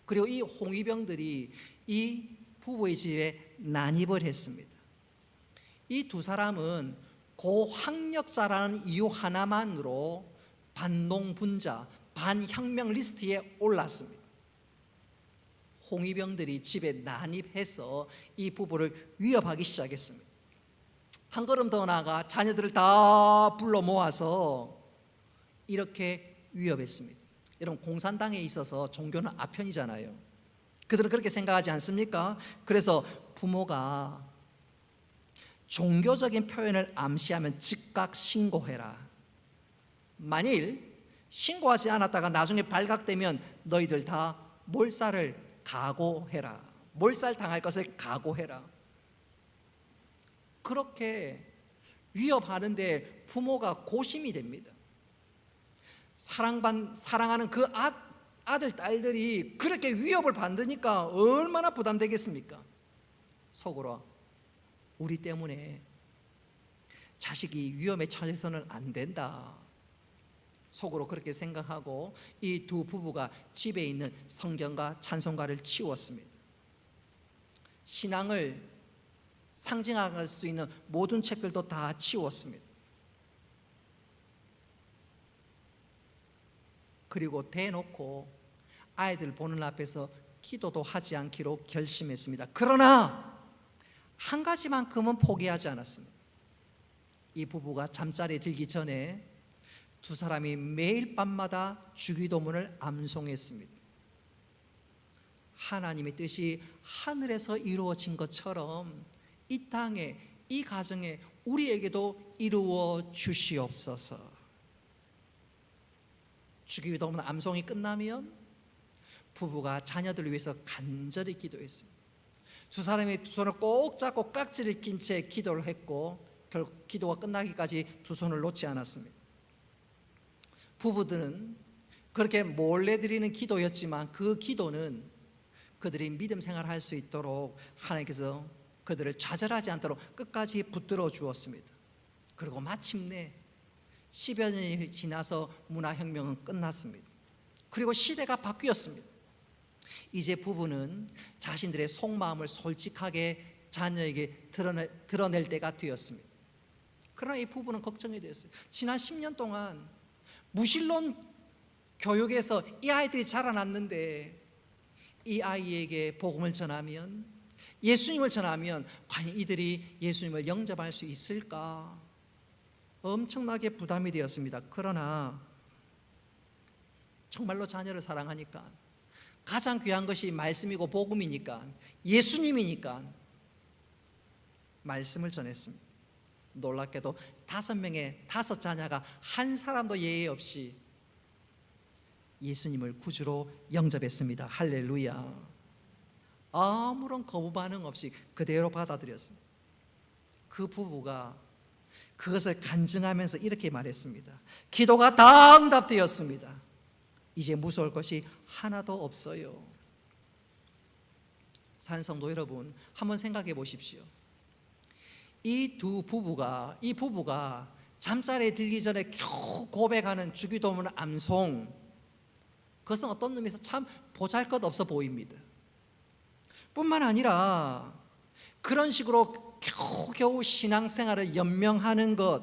그리고 이 홍위병들이 이 부부의 집에 난입을 했습니다. 이 두 사람은 고학력자라는 이유 하나만으로 반농분자, 반혁명 리스트에 올랐습니다. 홍위병들이 집에 난입해서 이 부부를 위협하기 시작했습니다. 한 걸음 더 나아가 자녀들을 다 불러 모아서 이렇게 위협했습니다. 여러분, 공산당에 있어서 종교는 아편이잖아요. 그들은 그렇게 생각하지 않습니까? 그래서 부모가 종교적인 표현을 암시하면 즉각 신고해라. 만일 신고하지 않았다가 나중에 발각되면 너희들 다 몰살을 각오해라. 몰살 당할 것을 각오해라. 그렇게 위협하는데 부모가 고심이 됩니다. 사랑하는 그 아들, 딸들이 그렇게 위협을 받으니까 얼마나 부담되겠습니까? 속으로 우리 때문에 자식이 위험에 처해서는 안 된다. 속으로 그렇게 생각하고 이 두 부부가 집에 있는 성경과 찬송가를 치웠습니다. 신앙을 상징할 수 있는 모든 책들도 다 치웠습니다. 그리고 대놓고 아이들 보는 앞에서 기도도 하지 않기로 결심했습니다. 그러나 한 가지만큼은 포기하지 않았습니다. 이 부부가 잠자리에 들기 전에 두 사람이 매일 밤마다 주기도문을 암송했습니다. 하나님의 뜻이 하늘에서 이루어진 것처럼 이 땅에, 이 가정에 우리에게도 이루어 주시옵소서. 주기도문 암송이 끝나면 부부가 자녀들을 위해서 간절히 기도했습니다. 두 사람이 두 손을 꼭 잡고 깍지를 낀 채 기도를 했고 결국 기도가 끝나기까지 두 손을 놓지 않았습니다. 부부들은 그렇게 몰래 드리는 기도였지만 그 기도는 그들이 믿음 생활을 할 수 있도록 하나님께서 그들을 좌절하지 않도록 끝까지 붙들어 주었습니다. 그리고 마침내 10여 년이 지나서 문화혁명은 끝났습니다. 그리고 시대가 바뀌었습니다. 이제 부부는 자신들의 속마음을 솔직하게 자녀에게 드러낼 때가 되었습니다. 그러나 이 부부는 걱정이 되었어요. 지난 10년 동안 무신론 교육에서 이 아이들이 자라났는데 이 아이에게 복음을 전하면, 예수님을 전하면 과연 이들이 예수님을 영접할 수 있을까? 엄청나게 부담이 되었습니다. 그러나 정말로 자녀를 사랑하니까, 가장 귀한 것이 말씀이고 복음이니까, 예수님이니까 말씀을 전했습니다. 놀랍게도 5명의 5자녀가 한 사람도 예외 없이 예수님을 구주로 영접했습니다. 할렐루야. 아무런 거부 반응 없이 그대로 받아들였습니다. 그 부부가 그것을 간증하면서 이렇게 말했습니다. 기도가 다 응답되었습니다. 이제 무서울 것이 하나도 없어요. 산성도 여러분, 한번 생각해 보십시오. 이 부부가 잠자리에 들기 전에 겨우 고백하는 주기도문 암송, 그것은 어떤 의미에서 참 보잘것없어 보입니다. 뿐만 아니라 그런 식으로 겨우 신앙생활을 연명하는 것,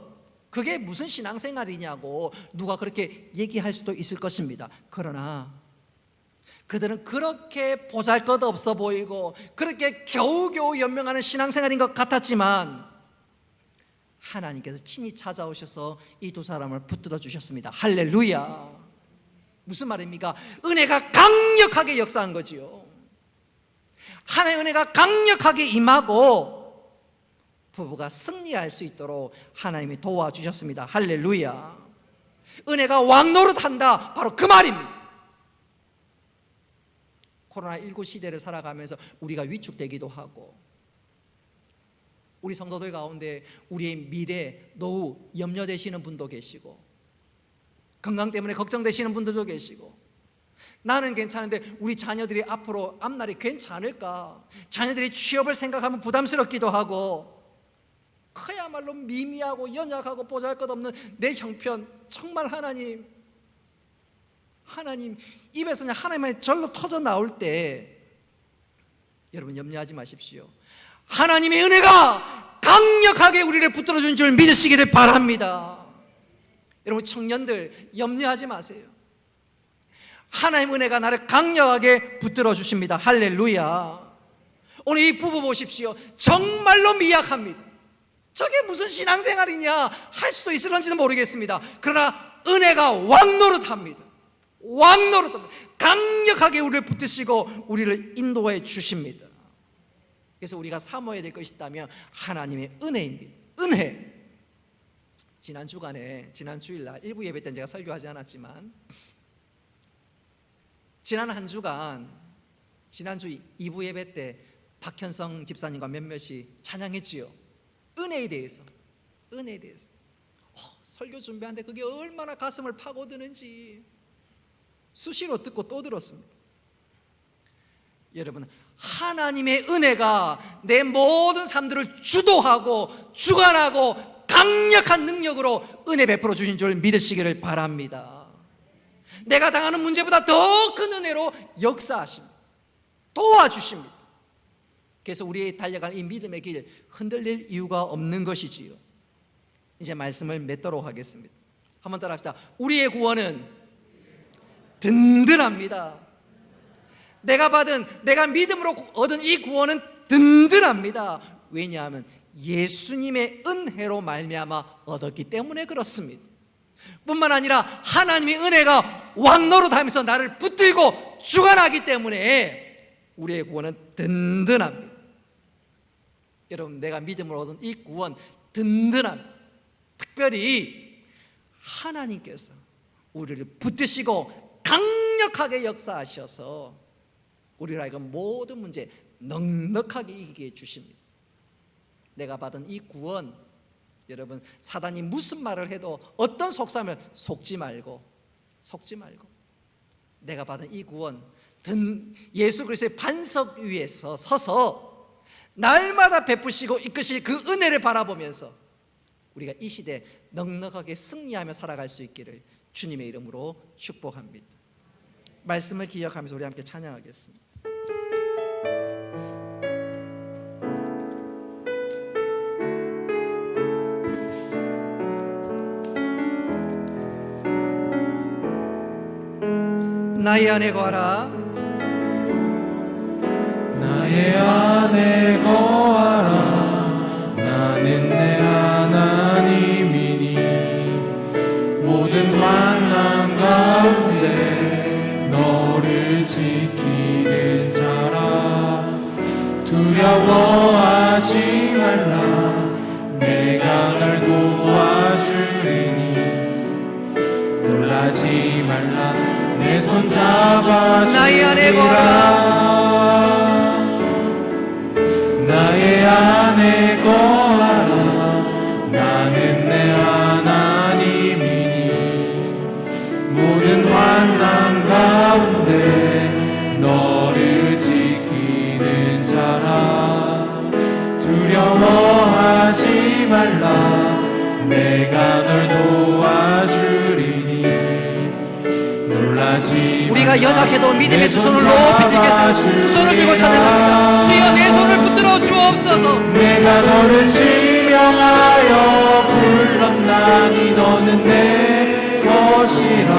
그게 무슨 신앙생활이냐고 누가 그렇게 얘기할 수도 있을 것입니다. 그러나 그들은 그렇게 보잘것없어 보이고 그렇게 겨우겨우 연명하는 신앙생활인 것 같았지만 하나님께서 친히 찾아오셔서 이 두 사람을 붙들어 주셨습니다. 할렐루야. 무슨 말입니까? 은혜가 강력하게 역사한 거지요. 하나님의 은혜가 강력하게 임하고 부부가 승리할 수 있도록 하나님이 도와주셨습니다. 할렐루야. 은혜가 왕노릇한다, 바로 그 말입니다. 코로나19 시대를 살아가면서 우리가 위축되기도 하고, 우리 성도들 가운데 우리의 미래, 노후 염려되시는 분도 계시고, 건강 때문에 걱정되시는 분들도 계시고, 나는 괜찮은데 우리 자녀들이 앞으로 앞날이 괜찮을까, 자녀들이 취업을 생각하면 부담스럽기도 하고, 그야말로 미미하고 연약하고 보잘것없는 내 형편, 정말 하나님 입에서 그냥 하나님의 절로 터져 나올 때 여러분 염려하지 마십시오. 하나님의 은혜가 강력하게 우리를 붙들어준 줄 믿으시기를 바랍니다. 여러분 청년들 염려하지 마세요. 하나님의 은혜가 나를 강력하게 붙들어 주십니다. 할렐루야. 오늘 이 부부 보십시오. 정말로 미약합니다. 저게 무슨 신앙생활이냐 할 수도 있을런지는 모르겠습니다. 그러나 은혜가 왕노릇합니다. 강력하게 우리를 붙드시고 우리를 인도해 주십니다. 그래서 우리가 사모해야 될 것이 있다면 하나님의 은혜입니다. 은혜. 지난 주일날 일부 예배 때는 제가 설교하지 않았지만, 지난 한 주간, 지난주 2부 예배 때 박현성 집사님과 몇몇이 찬양했지요. 은혜에 대해서. 설교 준비하는데 그게 얼마나 가슴을 파고드는지 수시로 듣고 또 들었습니다. 여러분, 하나님의 은혜가 내 모든 삶들을 주도하고 주관하고 강력한 능력으로 은혜 베풀어 주신 줄 믿으시기를 바랍니다. 내가 당하는 문제보다 더 큰 은혜로 역사하십니다. 도와주십니다. 그래서 우리의 달려갈 이 믿음의 길 흔들릴 이유가 없는 것이지요. 이제 말씀을 맺도록 하겠습니다. 한번 따라합시다. 우리의 구원은 든든합니다. 내가 믿음으로 얻은 이 구원은 든든합니다. 왜냐하면 예수님의 은혜로 말미암아 얻었기 때문에 그렇습니다. 뿐만 아니라 하나님의 은혜가 왕노릇하면서 나를 붙들고 주관하기 때문에 우리의 구원은 든든합니다. 여러분, 내가 믿음으로 얻은 이 구원 든든합니다. 특별히 하나님께서 우리를 붙드시고 강력하게 역사하셔서 우리를 하여금 모든 문제 넉넉하게 이기게 해주십니다. 내가 받은 이 구원, 여러분, 사단이 무슨 말을 해도 어떤 속삭임을 속지 말고 내가 받은 이 구원, 예수 그리스도의 반석 위에서 서서 날마다 베푸시고 이끄실 그 은혜를 바라보면서 우리가 이 시대 넉넉하게 승리하며 살아갈 수 있기를 주님의 이름으로 축복합니다. 말씀을 기억하면서 우리 함께 찬양하겠습니다. 나의 안에 거하라, 나의 안에 거하라. 나는 내 하나님이니 모든 환난 가운데 너를 지키는 자라. 두려워하지 말라. 내가 널 도와주리니 놀라지 말라. 내 손 잡아주리라. 나의 안에 거하라, 나의 안에 거하라. 나는 내 하나님이니 모든 환난 가운데 너를 지키는 자라. 두려워하지 말라. 내가 널 도와주리니 놀라지 우리가 연약해도 믿음의 두 손을 높이 들겠습니다. 두 손을 들고 찬양합니다. 주여, 내 손을 붙들어 주옵소서. 내가 너를 지명하여 불렀나니 너는 내 것이라.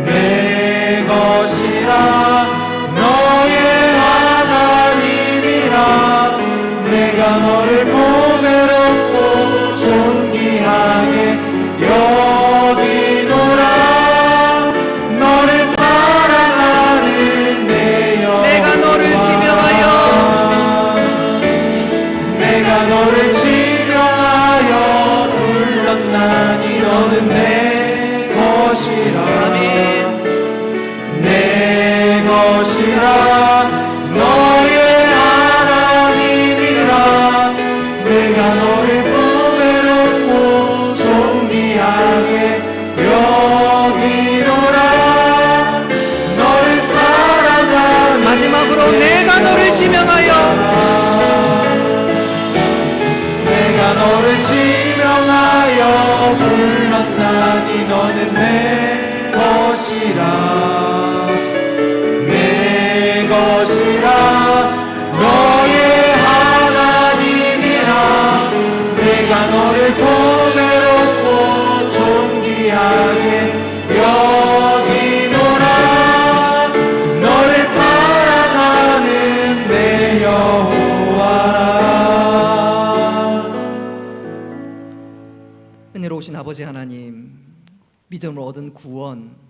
내 것이라. 너의 하나님이라. 내가 너를 보배롭고 존귀하게 여기노라. 너를 사랑하는 내 영. 내가 너를 지명하여, 내가 너를 지명하여 불렀나니 너는 내 것이라. 아멘. 내 것이라. 너의 하나님이라. 내가 너를 보배롭고 존귀하게 여기노라. 너를 사랑하는 마지막으로 내가 너를 지명하여, 내가 너를 지명하여 불렀나니 너는 내 것이라. 내 것이라. 너의 하나님이라. 내가 너를 보배롭고 존귀하게 여기노라. 너를 사랑하는 내 여호와라. 은혜로우신 아버지 하나님, 믿음으로 얻은 구원,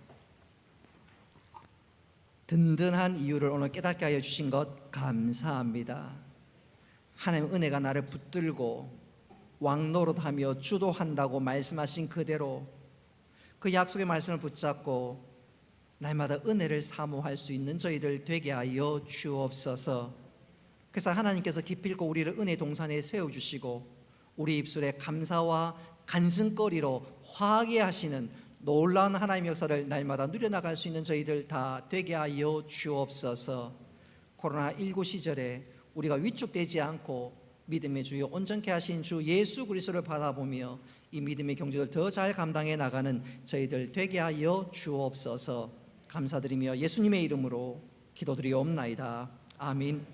든든한 이유를 오늘 깨닫게 하여 주신 것 감사합니다. 하나님, 은혜가 나를 붙들고 왕노릇하며 주도한다고 말씀하신 그대로 그 약속의 말씀을 붙잡고 날마다 은혜를 사모할 수 있는 저희들 되게 하여 주옵소서. 그래서 하나님께서 기필코 우리를 은혜 동산에 세워주시고 우리 입술에 감사와 간증거리로 화하게 하시는 놀라운 하나님의 역사를 날마다 누려나갈 수 있는 저희들 다 되게 하여 주옵소서. 코로나19 시절에 우리가 위축되지 않고 믿음의 주요 온전케 하신 주 예수 그리스도를 바라보며 이 믿음의 경주를 더 잘 감당해 나가는 저희들 되게 하여 주옵소서. 감사드리며 예수님의 이름으로 기도드리옵나이다. 아멘.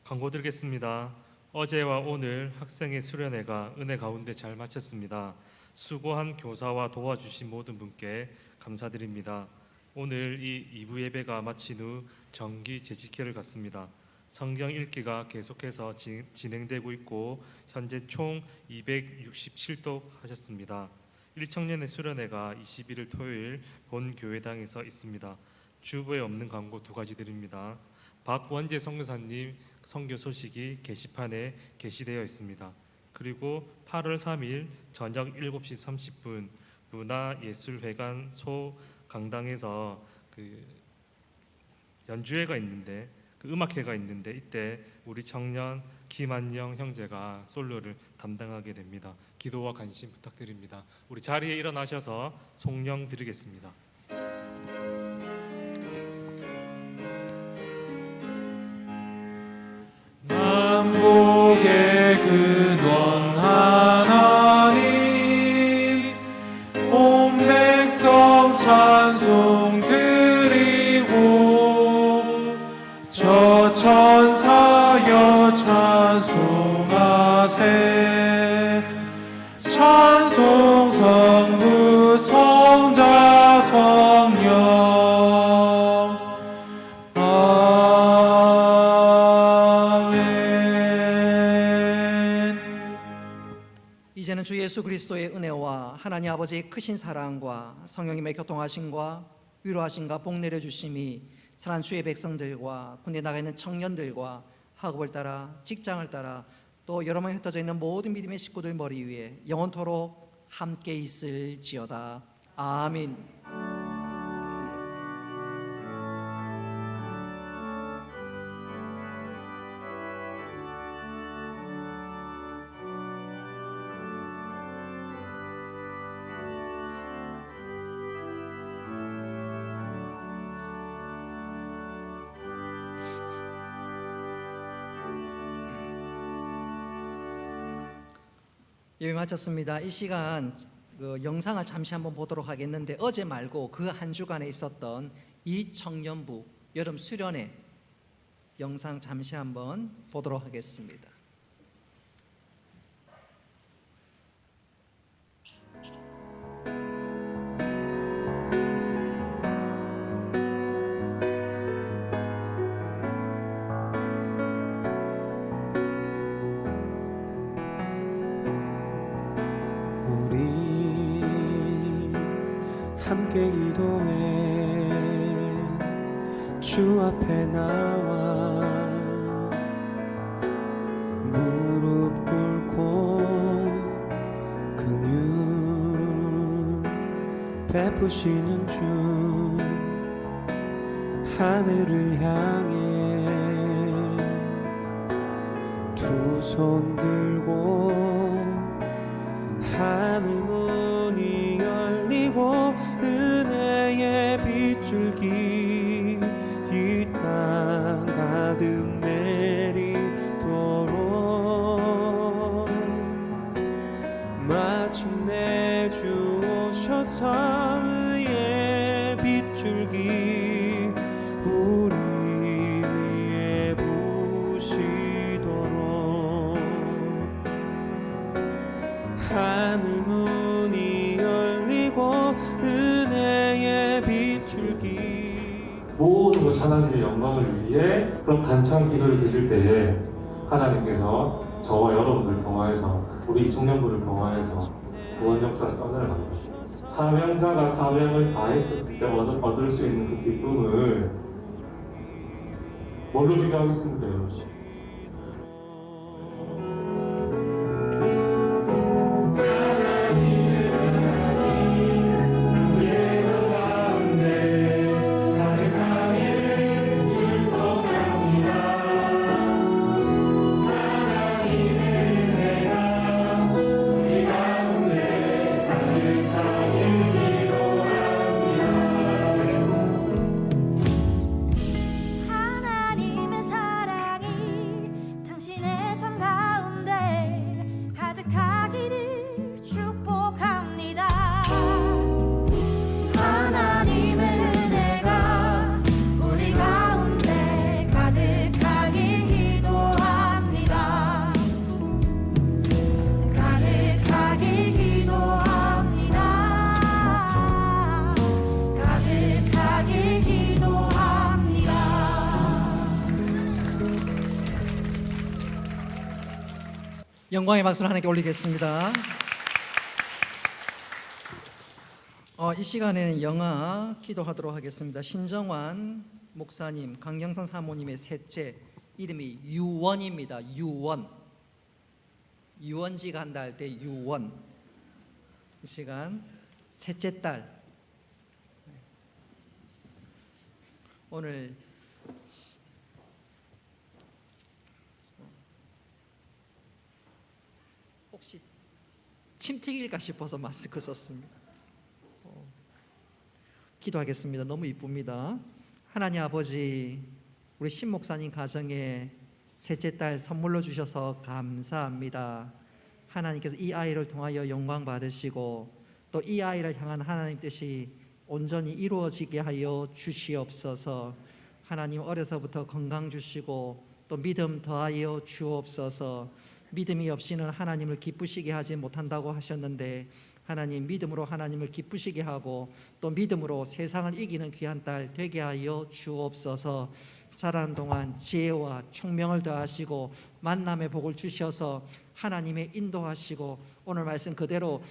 광고 드리겠습니다. 어제와 오늘 학생의 수련회가 은혜 가운데 잘 마쳤습니다. 수고한 교사와 도와주신 모든 분께 감사드립니다. 오늘 이 2부 예배가 마친 후 정기 재직회를 갖습니다. 성경 읽기가 계속해서 진행되고 있고 현재 총 267독 하셨습니다. 1청년의 수련회가 21일 토요일 본 교회당에서 있습니다. 주보에 없는 광고 2가지 드립니다. 박원재 선교사님 선교 소식이 게시판에 게시되어 있습니다. 그리고 8월 3일 저녁 7시 30분 문화예술회관 소 강당에서 연주회가 있는데 음악회가 있는데 이때 우리 청년 김한영 형제가 솔로를 담당하게 됩니다. 기도와 관심 부탁드립니다. 우리 자리에 일어나셔서 송영 드리겠습니다. 만국의 근원 하나님 온 백성 찬송 드리고 저 천사여 찬송하세 찬송 성부 성자 성령 이제는 주 예수 그리스도의 은혜와 하나님 아버지의 크신 사랑과 성령님의 교통하심과 위로하심과 복 내려주심이 사랑하는 주의 백성들과 군대 나가 있는 청년들과 학업을 따라 직장을 따라 또 여러 명 흩어져 있는 모든 믿음의 식구들 머리 위에 영원토록 함께 있을지어다. 아멘. 예배 마쳤습니다. 이 시간 영상을 잠시 한번 보도록 하겠는데 어제 말고 그 한 주간에 있었던 이 청년부 여름 수련회 영상 잠시 한번 보도록 하겠습니다. 함께 기도해 주 앞에 나와 무릎 꿇고 긍휼 베푸시는 주 하늘을 향해 두 손 들고 하늘 문이 열리고 은혜의 빗줄기 이 땅 가득 내리도록 마침내 주 오셔서 의의 빗줄기 우리 위에 부시도록 하늘 문이 열리고 은혜의 빗줄기 모든 것 하나님의 영광을 위해 그런 간청 기도를 드릴 때에 하나님께서 저와 여러분들 통하여서 우리 청년부를 통하여서 구원 역사를 써내려갑니다. 사명자가 사명을 다했을 때 얻을 수 있는 그 기쁨을 뭘로 비교하겠습니까, 여러분? 하나님의 사랑이 영광의 박수를 하나님께 올리겠습니다. 이 시간에는 영아 기도하도록 하겠습니다. 신정환 목사님, 강경선 사모님의 셋째, 이름이 유원입니다. 유원지 간다 할 때 유원. 이 시간 셋째 딸. 오늘 혹시 침 튀길까 싶어서 마스크 썼습니다. 기도하겠습니다. 너무 이쁩니다. 하나님 아버지, 우리 신 목사님 가정에 셋째 딸 선물로 주셔서 감사합니다. 하나님께서 이 아이를 통하여 영광 받으시고 또 이 아이를 향한 하나님 뜻이 온전히 이루어지게 하여 주시옵소서. 하나님 어려서부터 건강 주시고 또 믿음 더하여 주옵소서. 믿음이 없이는 하나님을 기쁘시게 하지 못한다고 하셨는데 하나님 믿음으로 하나님을 기쁘시게 하고 또 믿음으로 세상을 이기는 귀한 딸 되게 하여 주옵소서. 자라는 동안 지혜와 총명을 더하시고 만남의 복을 주셔서 하나님의 인도하시고 오늘 말씀 그대로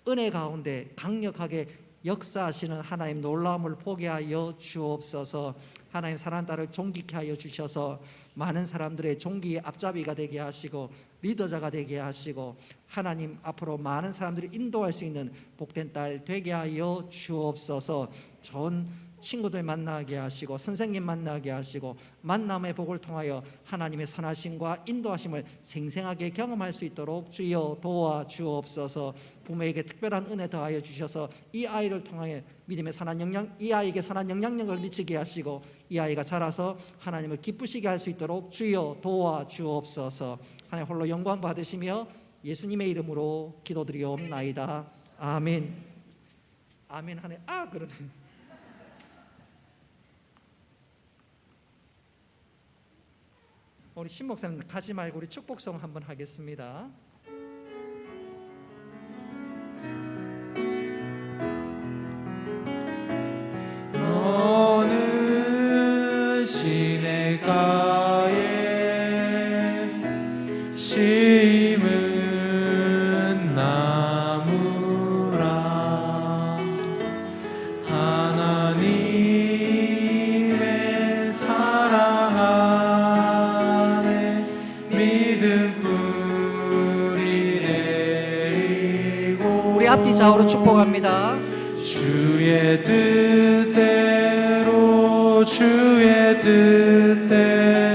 은혜 가운데 강력하게 역사하시는 하나님 놀라움을 보게 하여 주옵소서. 하나님 사랑하는 딸을 존귀케 하여 주셔서 많은 사람들의 존귀의 앞잡이가 되게 하시고 리더자가 되게 하시고 하나님 앞으로 많은 사람들이 인도할 수 있는 복된 딸 되게 하여 주옵소서. 좋은 친구들 만나게 하시고 선생님 만나게 하시고 만남의 복을 통하여 하나님의 선하심과 인도하심을 생생하게 경험할 수 있도록 주여 도와주옵소서. 부모에게 특별한 은혜 더하여 주셔서 이 아이를 통하여 믿음의 선한 영향, 이 아이에게 선한 영향력을 미치게 하시고 이 아이가 자라서 하나님을 기쁘시게 할 수 있도록 주여 도와주옵소서. 하나님 홀로 영광 받으시며 예수님의 이름으로 기도드리옵나이다. 아멘. 아멘 하네. 그러네. 우리 신 목사님 가지 말고 우리 축복성 한번 하겠습니다. 너는 시냇가에 심은 나무라. 하나님의 사랑 안에 믿음 뿌리 내리고 우리 앞뒤 좌우로 축복합니다. 주의 뜻대로 주의 뜻대로